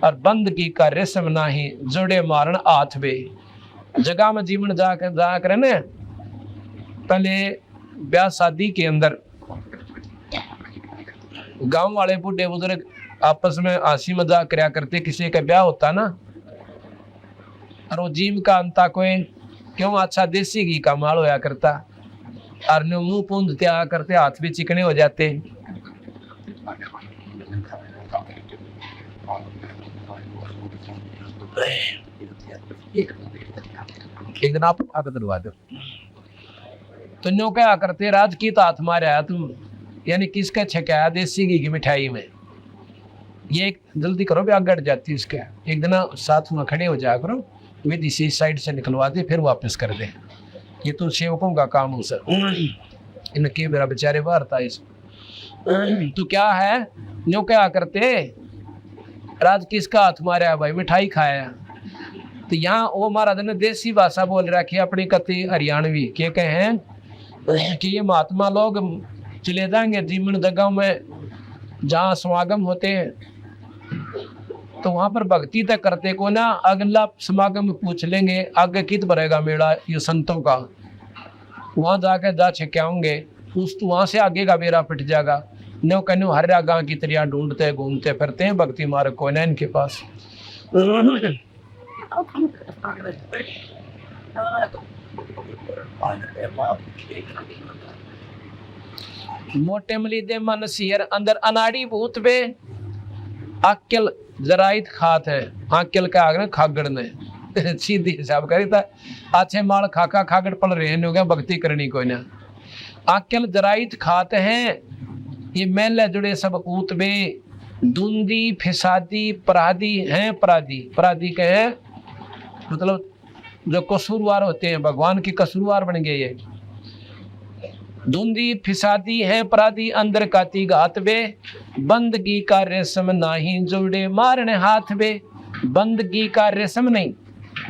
Speaker 2: और बंद की का रेशम नाही जुड़े मारण आथ बे। जगह में जीवन जाकर ने पहले ब्याह शादी के अंदर गांव वाले बूढ़े बुजुर्ग आपस में हंसी मजाक करया करते, किसी का ब्याह होता ना और वो जीम का अंता कोई क्यों अच्छा देसी घी का माल होया करता और मुंह पूंजते आ करते, हाथ भी चिकने हो जाते। एक दिन आप आदत डलवा दो तो न्यो क्या करते, राज की तो हाथ मारे आया तुम, यानी किसका छकाया देसी घी की मिठाई में, ये एक जल्दी करो भी आग गट जाती इसके। एक दिन साथ में खड़े हो जाया करो, विधि से साइड से निकलवा दे फिर वापस कर दे, ये तो सेवकों का काम हो सर, इनके मेरा बेचारे बाहर था इस। तो क्या है न्यो क्या करते, राज किसका हाथ मारा भाई, मिठाई खाया। तो यहाँ वो महाराज ने देसी भाषा बोल रखी अपनी कति हरियाणवी, के कहें कि ये महात्मा लोग चले जाएंगे जीवन जगह में जहाँ समागम होते हैं, तो वहां पर भक्ति तक करते को ना, अगला समागम में पूछ लेंगे आगे कित भरेगा मेला ये संतों का, वहां जाके जा छिकाओगे उस तो वहां से आगे का बेरा पिट जाएगा। नो कन्यू हर गांव की तरह ढूंढते घूमते फिरते हैं, भक्ति मार्ग को ना इनके पास। मोटे मली दे मन सियर अंदर अनाड़ी भूत बे अक्ल जराइत खात है, अक्ल का आगे खागड़ ने सीधी हिसाब करी था, अच्छे माल खाका खागड़ पड़ रहे हैं, हो गया भक्ति करनी कोई ना। अक्ल जराइत खात है, ये मेले जुड़े सब ऊत बे धुंधी फिसादी पराधी हैं, पराधी कहे मतलब जो कसूरवार होते हैं, भगवान की कसूरवार बन गए ये। धुंधी फिसादी है पराधी अंदर काती घात बे, बंदगी का रेशम नाही जुड़े मारने हाथ बे। बंदगी का रेशम नहीं,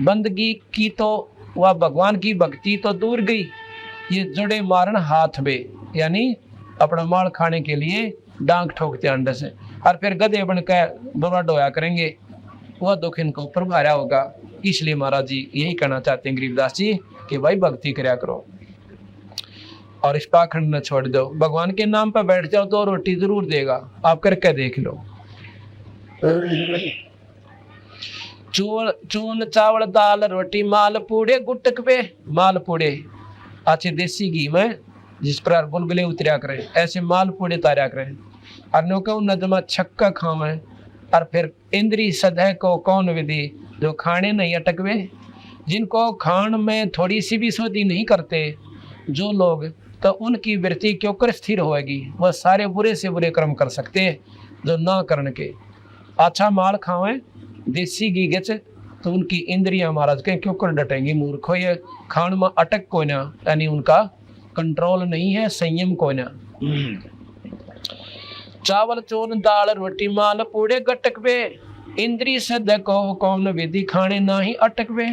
Speaker 2: बंदगी की तो वह भगवान की भक्ति तो दूर गई, ये जुड़े मारन हाथ बे, यानी अपना माल खाने के लिए डांग ठोकते अंडे से और फिर गधे बनकर डोरा डोया करेंगे, वह दुख इनको ऊपर भारा होगा। इसलिए महाराज जी यही कहना चाहते हैं गरीबदास जी कि भाई भक्ति करया करो और इस पाखंड न छोड़ दो, भगवान के नाम पर बैठ जाओ तो रोटी जरूर देगा, आप करके देख लो। चून चावल दाल रोटी माल पूड़े गुटक पे, माल पूड़े अच्छे देसी घी में जिस प्रकार गुलगुले उतरिया करें ऐसे माल पूड़े तारा करें और नौका नजमा छक्का खावे और फिर इंद्री सदह को कौन विधि जो खाने नहीं अटकवे। जिनको खान में थोड़ी सी भी सोधी नहीं करते जो लोग, तो उनकी वृत्ति क्यों कर स्थिर होएगी, वह सारे बुरे से बुरे कर्म कर सकते हैं जो ना करने के। अच्छा माल खावें देसी घी गेच तो उनकी इंद्रियां महाराज के क्यों कर डटेंगी, मूर्खो ये खान में अटक कोई ना, यानी उनका कंट्रोल नहीं है, संयम कोई ना। चावल चोन दाल रोटी माल पूड़े गटकवे, इंद्री सद को कौन विधि खाने ना ही अटकवे।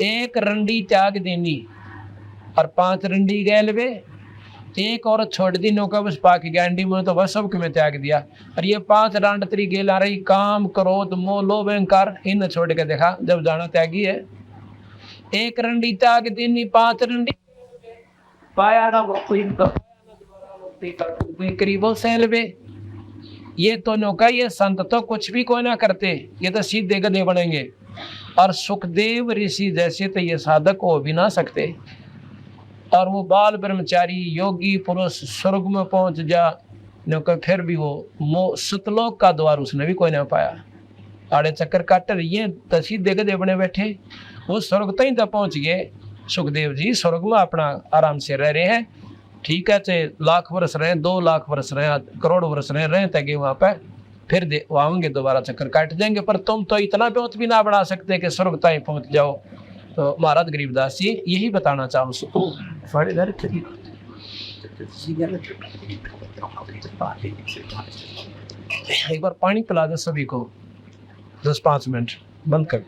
Speaker 2: एक रंडी त्याग देनी और 5 रंडी गैलवे, एक और छोड़ दी नौका बस पाकी गांडी में तो बस सबके में त्याग दिया। और ये 5 रांड तरी गेल आ रही, काम क्रोध मोह लोभ अहंकार इन छोड़ के देखा जब जाना त्यागी है। एक रंडी त्याग देनी 5 रंडी पाया ना करीबो सैलवे। ये तो नौका ये संत तो कुछ भी कोई ना करते, ये तो सीधे गधे बनेंगे और सुखदेव ऋषि जैसे तो ये साधक हो भी ना सकते। और वो बाल ब्रह्मचारी योगी पुरुष स्वर्ग में पहुंच जा नौका, फिर भी वो सतलोक का द्वार उसने भी कोई ना पाया। आड़े चक्कर काट रही है तो सीधे गधे बने बैठे, वो स्वर्ग तक तो पहुंच गए। सुखदेव जी स्वर्ग में अपना आराम से रह रहे हैं, ठीक है, चाहे लाख वर्ष रहे 2 लाख वर्ष रहे करोड़ वर्ष रहे तक वहां पर, फिर आएंगे दोबारा चक्कर काट जाएंगे। पर तुम तो इतना बहुत भी ना बढ़ा सकते कि स्वर्ग तक पहुंच जाओ। तो महाराज गरीबदास जी यही बताना चाहूँ। एक बार पानी पिला दो सभी को, 10-5 मिनट बंद कर,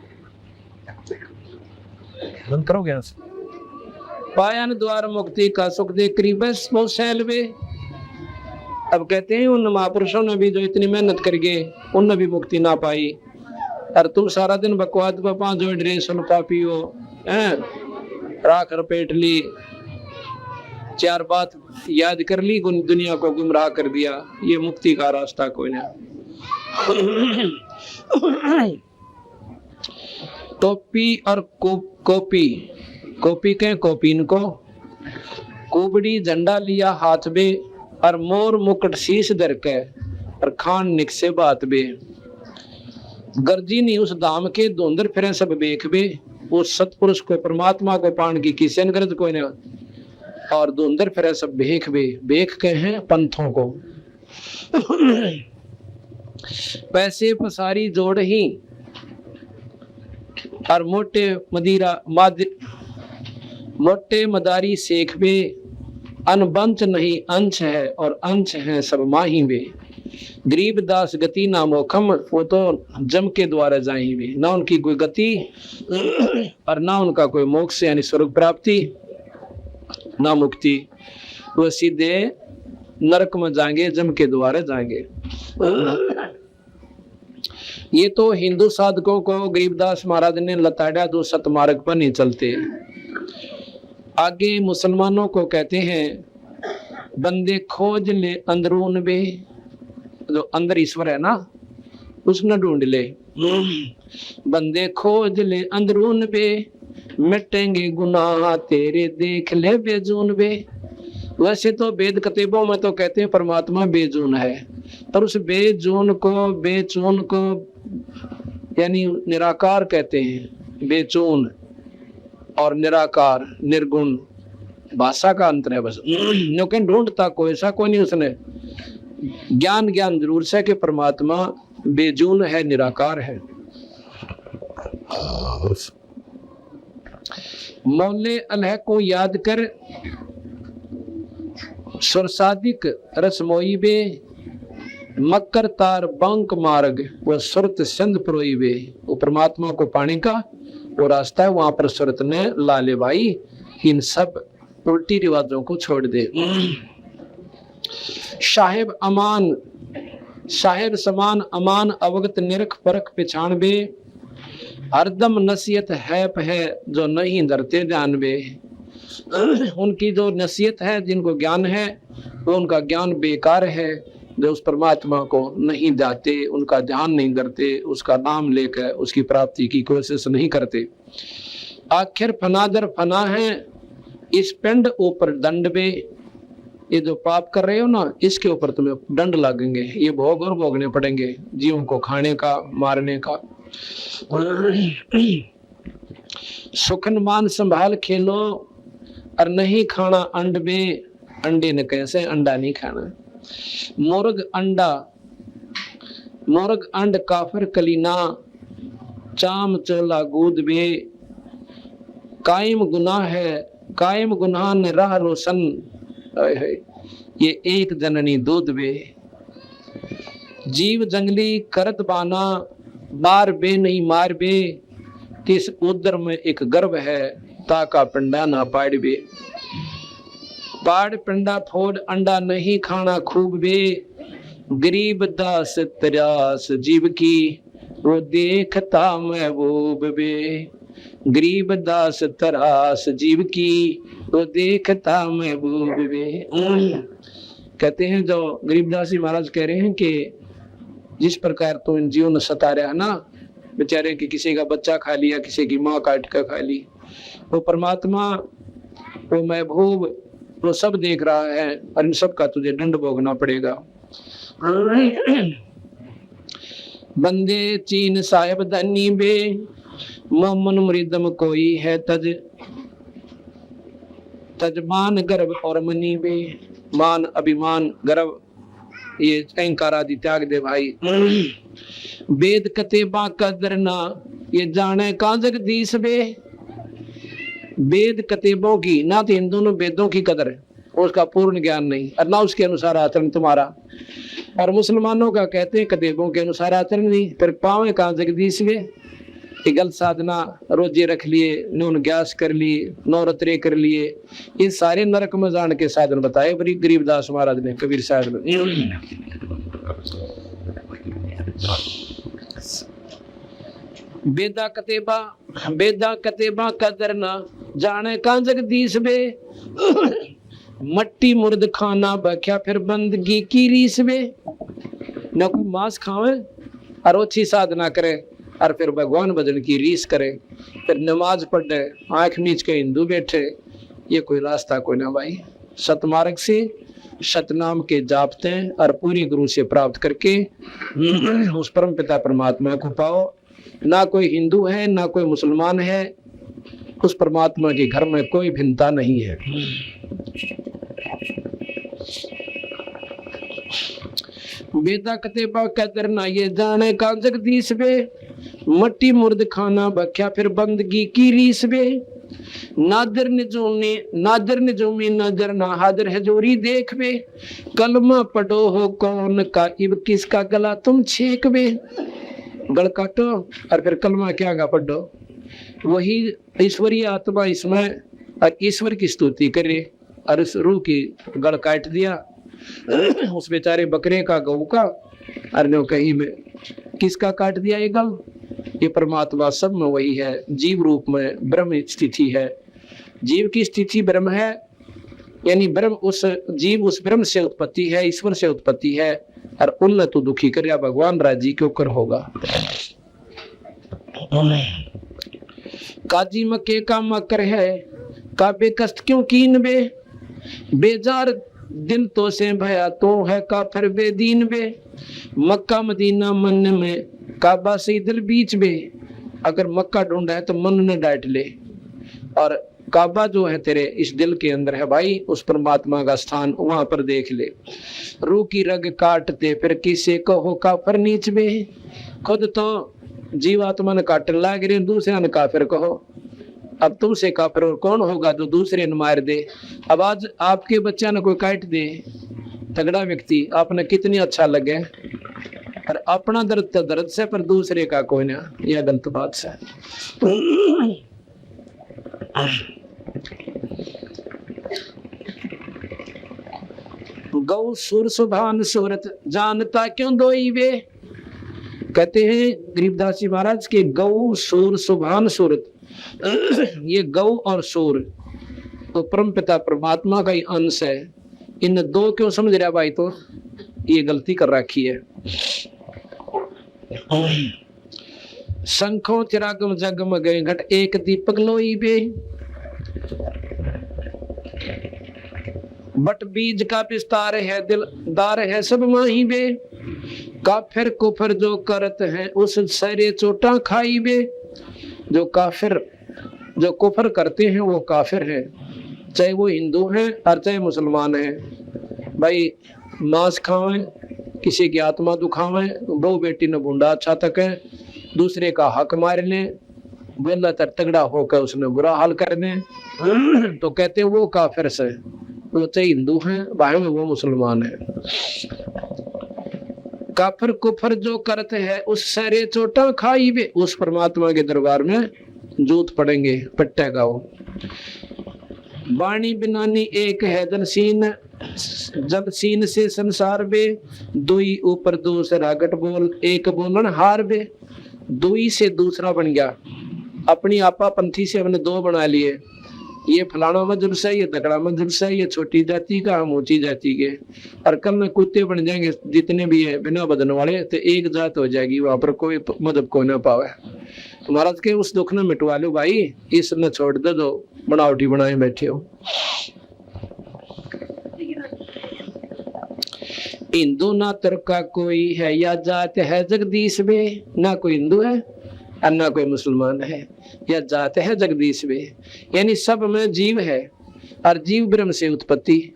Speaker 2: बंद करोगे यहाँ से। पायन द्वार मुक्ति का सुख दे करीब सैलवे। अब कहते हैं उन महापुरुषों ने भी जो इतनी मेहनत कर गए उनने भी मुक्ति ना पाई, और तुम सारा दिन बकवाद पापा जो ड्रेस पापी हो राख रपेट ली चार बात याद कर ली, दुनिया को गुमराह कर दिया, ये मुक्ति का रास्ता कोई ना। टोपी और कॉपी, कॉपी के कॉपीन को, कुबड़ी झंडा लिया हाथ में और मोर मुकुट शीश धर के और खान निकसे बात बे, गर्जी नहीं उस दाम के धोंधर फिरे सब बेख बे, उस सतपुरुष को परमात्मा को पान की किसी गरज कोई ने, और धुंधर फिरे सब बेख बे, बेख के हैं पंथों को। पैसे पसारी जोड़ ही और मोटे मदारी सेख बे, अनबंच नहीं अंश है और अंश है सब माही बे, गरीब दास गति ना मोखम, वो तो जम के द्वारा जाही भी, ना उनकी कोई गति और ना उनका कोई मोक्ष यानी स्वर्ग प्राप्ति ना मुक्ति, वो सीधे नरक में जाएंगे, जम के द्वारा जाएंगे। ये तो हिंदू साधकों को गरीबदास महाराज ने लताड़ा, जो सतमार्ग पर नहीं चलते। आगे मुसलमानों को कहते हैं बंदे खोज ले अंदरून बे, जो अंदर ईश्वर है ना उसने ढूंढ ले, बंदे खोज ले अंदरून बे, मिटेंगे गुनाह तेरे देख ले बेजून बे। वैसे तो वेद कतेबों में तो कहते हैं परमात्मा बेजून है, पर उस बेजून को बेचून को यानी निराकार कहते हैं। बेचून और निराकार निर्गुण भाषा का अंतर है बस, लेकिन ढूंढता कोई ऐसा कोई नहीं उसने। ज्ञान जरूर से कि परमात्मा बेजून है, निराकार है। मौले अलह को याद कर सुरसादिक रसमोई बे, मकर तार बंक मार्ग वह सुरत सिंध प्रोई बे। वो परमात्मा को पाने का वो रास्ता है, वहां पर सुरत ने लाले भाई इन सब उल्टी रिवाजों को छोड़ दे। साहेब समान अमान अवगत निरख परख पहचान बे, हरदम नसीहत है जो नहीं डरते ध्यान बे। उनकी जो नसीहत है, जिनको ज्ञान है, वो उनका ज्ञान बेकार है, जो उस परमात्मा को नहीं जाते, उनका ध्यान नहीं करते, उसका नाम लेकर उसकी प्राप्ति की कोशिश नहीं करते। आखिर फनादर फना है इस पिंड ऊपर दंड बे। ये जो पाप कर रहे हो ना, इसके ऊपर तुम्हें दंड लगेंगे, ये भोग और भोगने पड़ेंगे, जीवों को खाने का मारने का। सुखन मान संभाल खेलो और नहीं खाना अंड बे, अंडे ने कैसे अंडा नहीं खाना। मुर्ग अंड काफर कलीना, चाम चला गूद बे। कायम गुनाह ने राह रोशन, ये एक जननी दूध बे। जीव जंगली करत बाना, मार बे नहीं मार बे। तिस उदर में एक गर्भ है, ताका पिंडा ना पाड़ बे। पाड़ पिंडा फोड़ अंडा नहीं खाना खूब बे। गरीब दास तरास जीव की, वो देखता महबूब बे। गरीब दास तरास जीव की, वो देखता महबूब बे। कहते हैं जो गरीबदास जी महाराज कह रहे हैं कि जिस प्रकार तो इन जीवों ने सता रहा है ना, बेचारे कि किसी का बच्चा खा लिया, किसी की माँ काट कर खा ली, वो परमात्मा वो महबूब वो सब देख रहा है और इन सब का तुझे दंड भोगना पड़ेगा। बंदे चीन साहेब धनी बे, मोमन मृदम कोई है तजमान गर्भ और मनी बे। मान अभिमान गर्भ ये अहंकार आदि त्याग दे भाई। वेद कतेबा कदर ना, ये जाने का जगदीश बे। वेद कतेबों की ना तो हिंदू ने वेदों की कदर है, उसका पूर्ण ज्ञान नहीं, और ना उसके अनुसार आचरण तुम्हारा। और मुसलमानों का कहते हैं कतेबों के अनुसार आचरण नहीं, फिर पावे कहाँ जगदीश बे। गलत साधना रोजे रख लिए, नून ग्यास कर लिए, नौरत्रे कर लिए, इन सारे नरक में जान के साधन बताए बड़ी गरीबदास महाराज ने, कबीर साहब ने। बेदा कतेबा कदर ना, जाने का जगदीश बे। मट्टी मुर्द खाना बख्या फिर बंदगी की रीस वे। न कोई मांस खावे और अच्छी साधना करे और फिर भगवान भजन की रीस करे, फिर नमाज पढ़े, आंख नीच के हिंदू बैठे, ये कोई रास्ता कोई ना भाई। सतमार्ग से सतनाम के जापते और पूरी गुरु से प्राप्त करके उस परम पिता परमात्मा को पाओ। ना कोई हिंदू है ना कोई मुसलमान है, उस परमात्मा के घर में कोई भिन्नता नहीं है। बेदा कतेबा कदर ना ये जाने का जगदीश वे। मट्टी मुर्द खाना बख्या फिर बंदगी की रीस वे। नादर निजूमी नजर ना हादर है जोरी देख वे। कलमा पढ़ो हो कौन का इब किसका गला तुम छेक वे। गल काटो और फिर कलमा क्या गा पढ़ो, वही ईश्वरीय आत्मा इसमें और ईश्वर की स्तुति करे और उस रूह की गल काट दिया उस बेचारे बकरे का गऊ का, और नो कहीं में किसका काट दिया ये गल। ये परमात्मा सब में वही है, जीव रूप में ब्रह्म स्थिति है। जीव की स्थिति ब्रह्म है, यानी ब्रह्म उस जीव उस ब्रह्म से उत्पत्ति है, ईश्वर से उत्पत्ति है। और उन तो दुखी कर भगवान राजी क्यों कर होगा। काजी मक्के का मकर है का बेकस्त क्यों कीन बे। बेजार दिन तो से भया तो है का फिर बेदीन बे। मक्का मदीना मन में काबा से दिल बीच में। अगर मक्का ढूंढा है तो मन ने डांट ले, और काबा जो है तेरे इस दिल के अंदर है भाई, उस परमात्मा का स्थान वहां पर देख ले। रूह की रग काटते फिर किसे कहो काफर नीच में। खुद तो जीवात्मा ने काटने लाग रहे, दूसरे ने काफिर कहो। अब तुमसे काफिर और कौन होगा जो दूसरे ने मार दे। अब आज आपके बच्चा ने कोई काट दे, तगड़ा व्यक्ति, आपने कितनी अच्छा लगे, और अपना दर्द तो दर्द से पर दूसरे का कोई ना, यह गलत बात से। गौ सुर सुभान सूरत जानता क्यों दोई वे। कहते हैं गरीबदास जी महाराज के गौ सूर सुभान सूरत, ये गौ और सूर तो परम पिता परमात्मा का ही अंश है। इन दो क्यों समझ रहा भाई, तो ये गलती कर रखी है। शंखों चिरागम जगमग घट एक दीपक लोई बे। बट बीज का विस्तार है दिलदार है सब माही बे। काफिर कुफर जो करत है उस सारे चोटा खाई बे। जो काफिर जो कुफर करते हैं वो काफिर है, चाहे वो हिंदू है और चाहे मुसलमान है। भाई मांस खावें, किसी की आत्मा दुखावें, बहू बेटी ने बूंदा अच्छा तक है, दूसरे का हक मार लें, बेला तगड़ा होकर उसने बुरा हाल कर दें, तो कहते हैं वो काफिर से। वो चाहे हिंदू है भाई में वो मुसलमान है। काफिर कुफर जो करते हैं उस सारे चोटा खाई वे। उस परमात्मा के दरबार में जूत पड़ेंगे, पट्टे गाओ। वाणी बिनानी एक है जनसीन, जब सीन से संसार बे। दुई ऊपर दूसरा गट बोल एक बोलन हार बे। दुई से दूसरा बन गया, अपनी आपा पंथी से हमने दो बना लिए। ये फलाना मजहब से, ये तगड़ा मजहब से, ये छोटी जाति का, हम ऊंची जाति के। और कल में कुत्ते बन जाएंगे जितने भी है बिना बदन वाले, तो एक जात हो जाएगी, वहां पर कोई मजहब को ना पावे। महाराज के उस दुख ने मिटवा लो भाई, इस न छोड़ दो जो बनावटी बनाए बैठे हो। हिंदू ना तुर्का कोई है या जात है जगदीश में। ना कोई हिंदू है और ना कोई मुसलमान है, या जात है जगदीश में। यानी सब में जीव है, और जीव ब्रह्म से उत्पत्ति।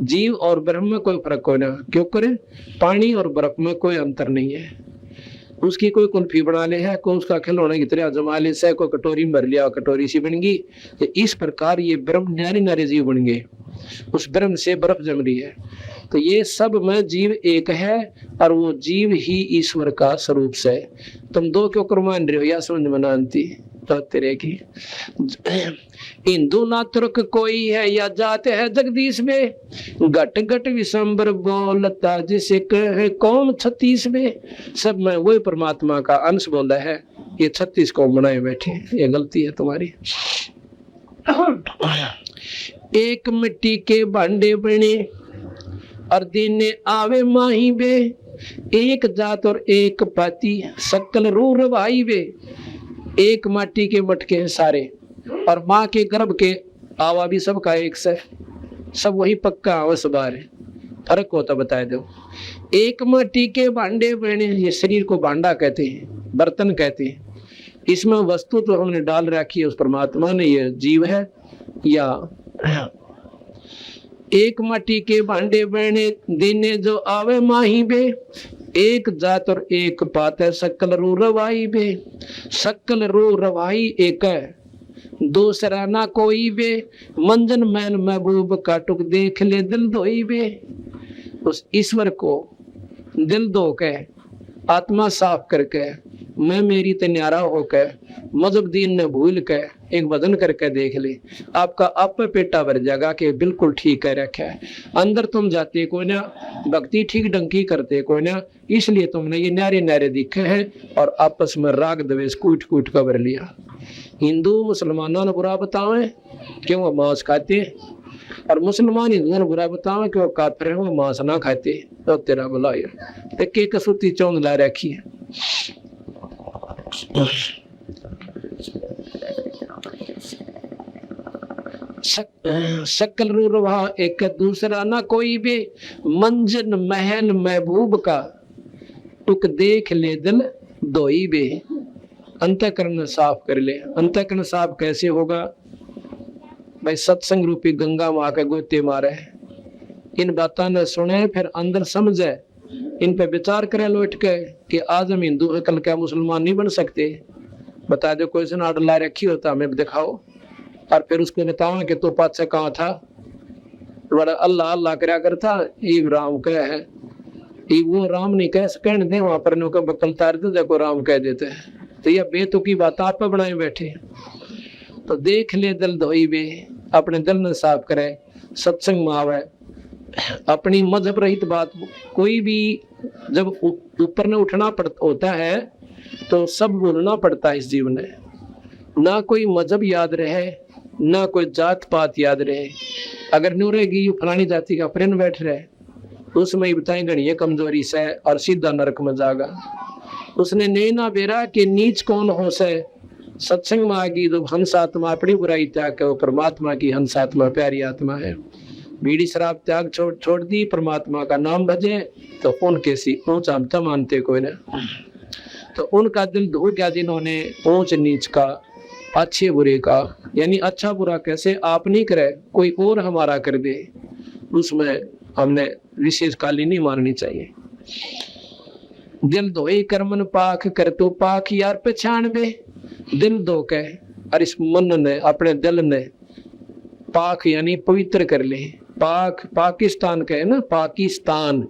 Speaker 2: जीव और ब्रह्म में कोई फर्क कोई ना, क्यों करे, पानी और बर्फ में कोई अंतर नहीं है। उसकी कोई कुल्फी बना ले है, कोई उसका खिलौने की तरह जमा ले से, कोई कटोरी में भर लिया कटोरी सी बन गई। तो इस प्रकार ये ब्रह्म नारी नारी जीव बन गए, उस ब्रह्म से बर्फ जम रही है। तो ये सब में जीव एक है, और वो जीव ही ईश्वर का स्वरूप से। तुम दो क्यों कर मान रहे हो, या समझ में आती तो तेरे की। हिंदू ना तुर्क कोई है या जात है जगदीश में। घट घट विशंबर बोलता जिसे कहे कौम 36 में। सब में वही परमात्मा का अंश बोला है, ये 36 कौम बनाए बैठे, ये गलती है तुम्हारी। एक मिट्टी के भांडे बने और दिन आवे माही बे, एक जात और एक पाती सकल रू रवाई वे। एक माटी के मटके हैं सारे और माँ के गर्भ के आवा भी सबका एक से, सब वही पक्का आवा सबार है। फर्क होता बताए दो। एक माटी के भांडे बने, ये शरीर को भांडा कहते हैं, बर्तन कहते हैं। इसमें वस्तु तो हमने डाल रखी है उस परमात्मा ने, ये जीव है या एक माटी के भांडे बने देने जो आवे माही बे, एक जात और एक पात है सकल रू रवाई बे। सकल रू रवाई एक है, दूसरा ना कोई बे। मंजन मैल महबूब काटुक देख ले दिल धोई बे। उस ईश्वर को दिल धो के आत्मा साफ करके मैं मेरी ते न्यारा होकर मजहब दीन ने भूल के एक भजन करके देख ले, आपका आप पेटा भर जाएगा कि बिल्कुल ठीक कह रखा है। अंदर तुम जाते कोई ना, भक्ति ठीक ढंग की करते कोई ना, इसलिए तुमने ये न्यारे न्यारे दिखे हैं और आपस में राग द्वेष कूट कूट कर भर लिया। हिंदू मुसलमानों ने बुरा बतावे क्यों वो मांस खाते, और मुसलमान हिंदुओं ने बुरा बतावे कि वो काफिर है, वो मांस ना खाते। तो तेरा बुलाया तो के कसूती चौंध ला रखी है। सकल रू रवा एक दूसरा ना कोई बे। मंजन महल महबूब का टुक देख ले दिल धोई बे। अंतःकरण साफ कर ले। अंतःकरण साफ कैसे होगा भाई? सत्संग रूपी गंगा माँ के गोते मारे, इन बातों ने सुने, फिर अंदर समझे, इन पे विचार करे लौट के कि आज हम हिंदू है, कल क्या मुसलमान नहीं बन सकते। बता दो कोई सुना ला रखी होता हमें दिखाओ, और फिर उसको बताओ कि तो पाँच से कहाँ था, बड़ा अल्लाह अल्लाह कराया करता, ये राम कह है, ये वो राम नहीं कह कहने दे वहां पर नौका बकल तार दे, देखो राम कह देते हैं। तो यह बेतुकी बात आप पे बनाए बैठे। तो देख ले दिल धोई बे, अपने दिल ने साफ करे, सत्संग में आवे, अपनी मजहब रहित बात। कोई भी जब ऊपर ने उठना होता है तो सब बोलना पड़ता है इस जीवन में। ना कोई मजहब याद रहे, ना कोई जात पात याद रहे। अगर न्यू रहेगी फलानी जाति का फ्रेंड बैठ रहे, उसमें ही बताएं गणिये कमजोरी से और सीधा नरक में जागा। उसने नैना बेरा के नीच कौन हो से, सत्संग में आगी तो हंस आत्मा अपनी बुराई त्याग के वो परमात्मा की हंस आत्मा प्यारी आत्मा है। बीड़ी शराब त्याग छोड़ दी, परमात्मा का नाम भजे, तो उनके सी ऊंच आमता मानते कोई ना। तो उनका दिल धो गया जिन्होंने ऊंच नीच का, अच्छे बुरे का, यानी अच्छा बुरा कैसे आप नहीं करे, कोई और हमारा कर दे, उसमें हमने विशेष काली नहीं माननी चाहिए। दिल धोए कर्मन पाख कर तो पाख यार पहचान बे। दिल धो के और इस मन ने, अपने दिल ने पाक यानी पवित्र कर ले। पाक पाकिस्तान कहे ना, पाकिस्तान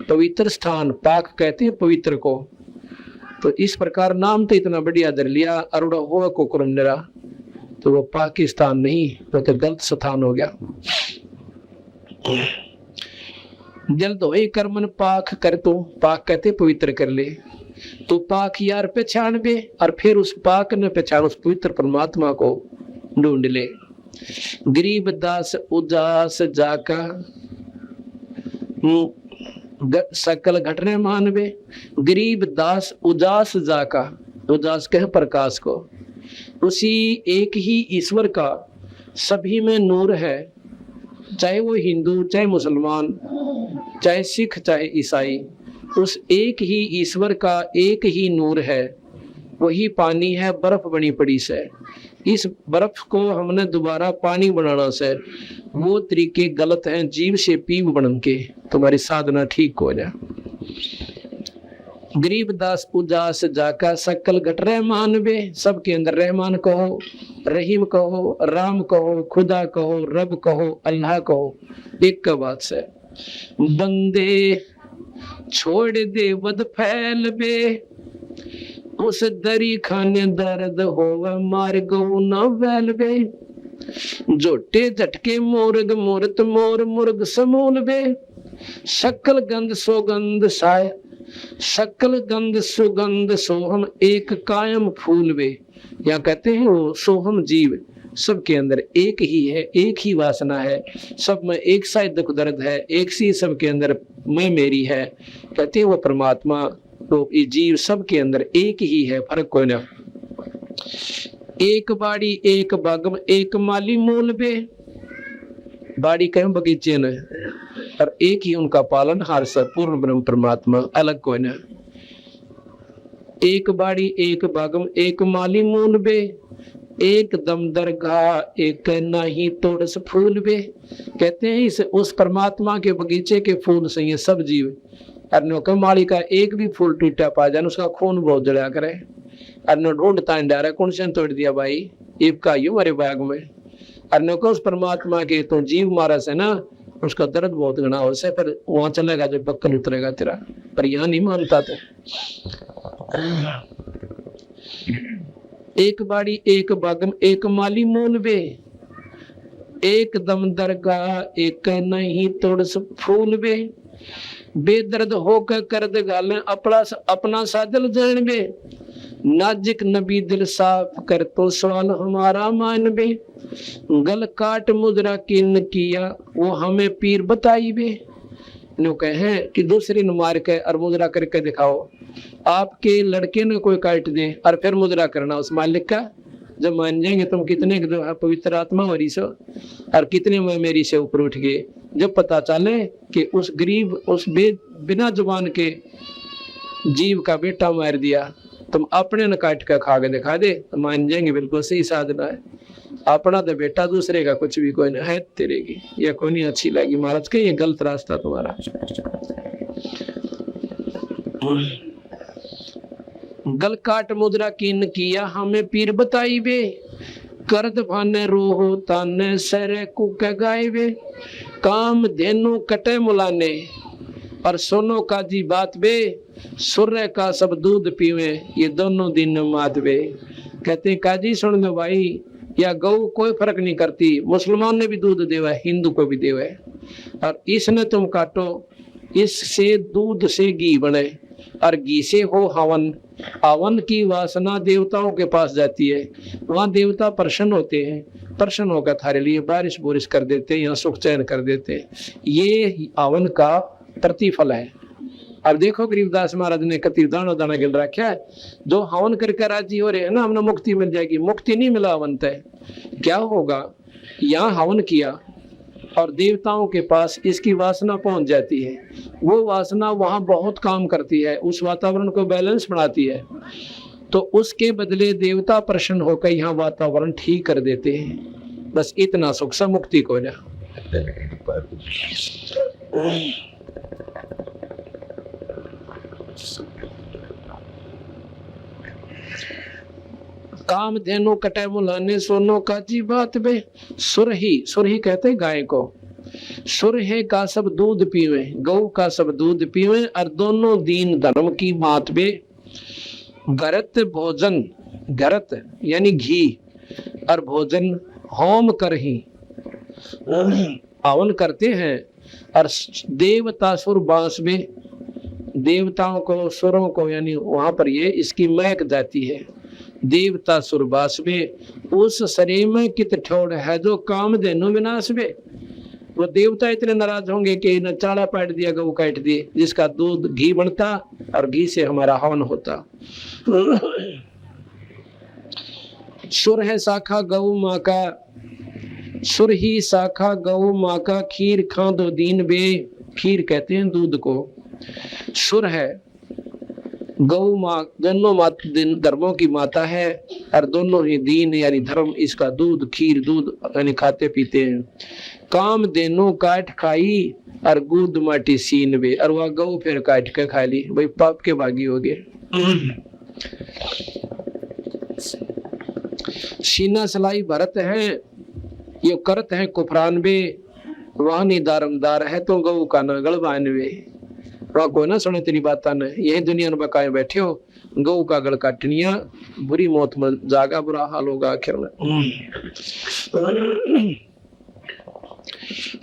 Speaker 2: पवित्र स्थान, पाक कहते हैं पवित्र को। तो इस प्रकार नाम तो इतना बढ़िया धर लिया, अरुड़ा हो को कुरंडरा, तो वो पाकिस्तान नहीं, तो गलत स्थान हो गया। दिल धोए कर्मन पाक कर तो, पाक कहते पवित्र कर ले, तो पाक यार पहचान बे, और फिर उस पाक ने पहचान उस पवित्र परमात्मा को ढूंढ ले। गरीब दास उदास जाका सकल घटने मानवे। गरीब दास उदास जाका, उदास कह प्रकाश को, उसी एक ही ईश्वर का सभी में नूर है, चाहे वो हिंदू, चाहे मुसलमान, चाहे सिख, चाहे ईसाई, उस एक ही ईश्वर का एक ही नूर है। वही पानी है, बर्फ बनी पड़ी से। इस बर्फ को हमने दोबारा पानी बनाना से, वो तरीके गलत हैं। जीव से पीव बन के तुम्हारी साधना ठीक हो जाए। गरीब दास उदास जाका सकल घट रहमान बे। सबके अंदर रहमान कहो, रहीम कहो, राम कहो, खुदा कहो, रब कहो, अल्लाह कहो, एक का बात से। बंदे छोड़ दे वद फैल बे, उस दरी खाने दर्द होवे मार गौ न वैल बे। जोटे झटके मोरग मूर्त मोर मुर्ग समूल बे। सकल गंध सुगंध साय, सकल गंध सुगंध सोहम एक कायम फूल बे। या कहते हैं वो सोहम जीव सबके अंदर एक ही है, एक ही वासना है, सब में एक सा दुख दर्द है, एक सी सबके अंदर मैं मेरी है। कहते हैं वो परमात्मा तो ये जीव सबके अंदर एक ही है, फर्क कोई ना। एक बाड़ी एक बागम एक माली मोल बे, बाड़ी कहीं बगीचे न और एक ही उनका पालन हार सब पूर्ण ब्रह्म परमात्मा, अलग कोई ना। एक बाड़ी एक बागम एक माली मोल बे, एक दम दरगाह एक नहीं तोड़स फूल बे। कहते हैं इस उस परमात्मा के बगीचे के फूल से ये सब जीव, अरनो माली का एक भी फूल टूटा पा जाए उसका खून बहुत जला करे, अरनो ढूंढता डारा कौन से तोड़ दिया भाई ईब का यू हमारे बाग में। अरनो को उस परमात्मा के तो जीव मारा से ना उसका दर्द बहुत गना हो से, फिर वहां चलेगा जब बक्कल उतरेगा तेरा, पर यहाँ नहीं मानता तो। एक बाड़ी एक बागम एक माली मोल बे, एक दम दरगाह एक नहीं तोड़स फूल बे। बेदर्द होकर कर्द गाले अपना साजल जान बे, नाजिक नबी दिल साफ कर तो सवाल हमारा मान बे। गल काट मुद्रा किन किया वो हमें पीर बताई बे। नो कहे कि दूसरी न मार के और मुद्रा करके दिखाओ, आपके लड़के ने कोई काट दे और फिर मुद्रा करना उस मालिक का, जब मान जाएंगे तुम कितने पवित्र आत्मा हो रही सो और कितने में मेरी से ऊपर उठ गए। जब पता चले कि उस गरीब उस बिना जुबान के जीव का बेटा मार दिया, तुम अपने न काट कर खा के दिखा दे तो मान जाएंगे बिल्कुल सही साधना है। अपना तो बेटा दूसरे का कुछ भी कोई नहीं है तेरे की, ये कोई नहीं अच्छी लगी महाराज के, ये गलत रास्ता तुम्हारा। गल काट मुद्रा किन किया हमें पीर बताई बे, करद भाने रोहो ताने सरे कुके गाय बे। काम धेनु कटे मुलाने और सोनो का जी बात बे, सूर्य का सब दूध पीवे ये दोनों दिन मात बे। कहते हैं काजी सुन लो भाई, या गौ कोई फर्क नहीं करती, मुसलमान ने भी दूध देवा है हिंदू को भी देवा है, और इसने तुम काटो, इससे दूध से घी बने और घी से हो हवन। हवन की वासना देवताओं के पास जाती है, वहां देवता प्रसन्न होते हैं, प्रसन्न होकर थारे लिए बारिश बोरिश कर देते हैं या सुख चैन कर देते हैं। ये हवन का प्रतिफल है। अब देखो गरीबदास महाराज ने कति दाना दाना गिन रखा है, जो हवन करके राजी हो रहे हैं ना हमने मुक्ति मिल जाएगी, मुक्ति नहीं मिला हवन तय। क्या होगा, यहाँ हवन किया और देवताओं के पास इसकी वासना पहुंच जाती है, वो वासना वहां बहुत काम करती है, उस वातावरण को बैलेंस बनाती है, तो उसके बदले देवता प्रसन्न होकर यहाँ वातावरण ठीक कर देते हैं। बस इतना सुख सा मुक्ति को ना। काम धेनु कटे मुलाने सोनो का जी बात बे। सुरही कहते गाय को, सुरहे का सब दूध पीवे, गौ का सब दूध पीवे और दोनों दीन धर्म की मात बे। गरत भोजन, गरत यानी घी और भोजन होम कर ही हवन करते हैं और देवता सुर बांस में, देवताओं को सुरों को यानी वहां पर ये इसकी महक जाती है। देवता सुरबास में उस शरीर में कित ठोड़ है जो काम धेनु विनाश में। वो देवता इतने नाराज होंगे कि न चाड़ा पाट दिया गौ काट दिए, जिसका दूध घी बनता और घी से हमारा हवन होता। सुर है शाखा गौ माँ का, सुर ही शाखा गौ माँ का खीर खा दो दीन बे। खीर कहते हैं दूध को। सुर है गौ माँ, दोनों धर्मों की माता है और दोनों ही दीन यानी धर्म, इसका दूध खीर दूध यानी खाते पीते हैं। काम देनो काट खाई और गुद माटी सीन बे, और वह गौ फिर काट के खा ली, भाई पाप के भागी हो गए। सीना सलाई भरत है ये करत है कुफरान बे, वाहनी दारमदार है तो गौ का न गलबान बे। को ना सुने तेरी बात न, यही दुनिया में बकाए बैठे हो, गौ का गल काटनिया बुरी मौत में जागा, बुरा हाल होगा आखिर में।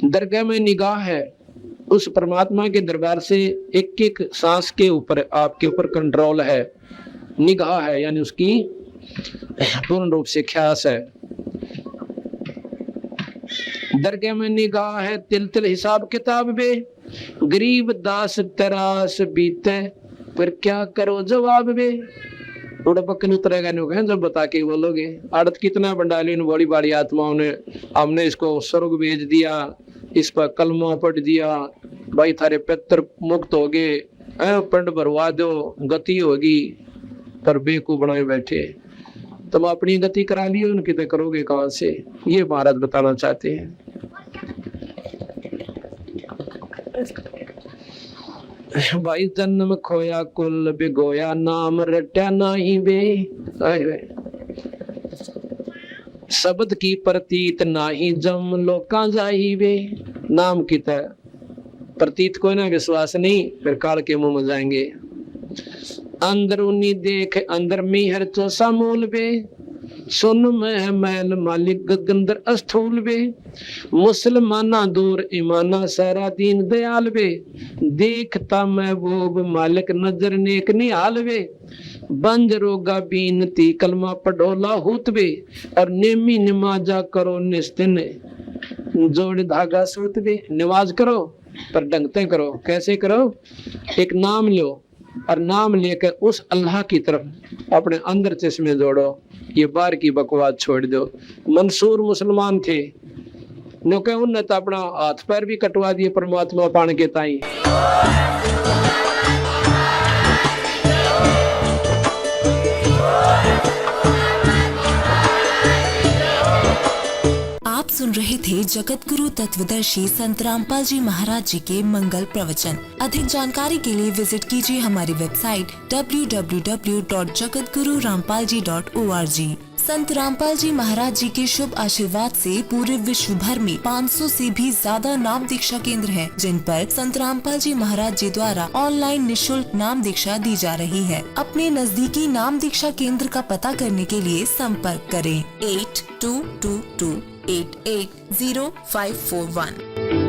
Speaker 2: दरगाह में निगाह है, उस परमात्मा के दरबार से एक एक सांस के ऊपर आपके ऊपर कंट्रोल है, निगाह है यानी उसकी पूर्ण रूप से ख्यास है। दरगाह में निगाह है तिल तिल हिसाब किताब बे, गरीब दास तरास बीते पर क्या करो जवाब बे। थोड़ा पक्के उतरेगा नहीं होगा जब बता के बोलोगे। आड़त कितना बंडाली बड़ी बड़ी आत्माओं ने, हमने इसको स्वर्ग भेज दिया, इस पर कलमा पढ़ दिया, भाई थारे पितर मुक्त हो गए, पंड भरवा दो गति होगी, पर बेकू बनाए बैठे। तुम अपनी गति करा ली उनकी तो करोगे कहां से, ये महाराज बताना चाहते हैं। भाई जन्म खोया कुल बिगोया, नाम रट्या नाही वे, शब्द की प्रतीत नाही जम लोका जाई वे। नाम की तरह प्रतीत को ना विश्वास नहीं, फिर काल के मुंह में जाएंगे। अंदरूनी देख अंदर में हर चौसा मूल बे, सुन में मैल मालिक गगंदर अस्थूल बे। मुसलमाना दूर ईमाना सारा दीन दयाल बे, देखता महबूब मालिक नजर नेक निहाल बे। बंज रोगा बीनती कलमा पढ़ोला हुत बे, और नेमी नमाजा करो निस्तिन जोड़ धागा सूत बे। नमाज करो पर ढंगते करो। कैसे करो? एक नाम लो और नाम लेकर उस अल्लाह की तरफ अपने अंदर चश्मे जोड़ो। ये बाहर की बकवास छोड़ दो। मंसूर मुसलमान थे, नो के उन्हें तो अपना हाथ पैर भी कटवा दिए परमात्मा पाने के ताई।
Speaker 3: आप सुन रहे थे जगत गुरु तत्वदर्शी संत रामपाल जी महाराज जी के मंगल प्रवचन। अधिक जानकारी के लिए विजिट कीजिए हमारी वेबसाइट www.jagatgururampalji.org। संत रामपाल जी महाराज जी के शुभ आशीर्वाद से पूरे विश्व भर में 500 से भी ज्यादा नाम दीक्षा केंद्र हैं, जिन पर संत रामपाल जी महाराज जी द्वारा ऑनलाइन निशुल्क नाम दीक्षा दी जा रही है। अपने नजदीकी नाम दीक्षा केंद्र का पता करने के लिए संपर्क करें 8222880541।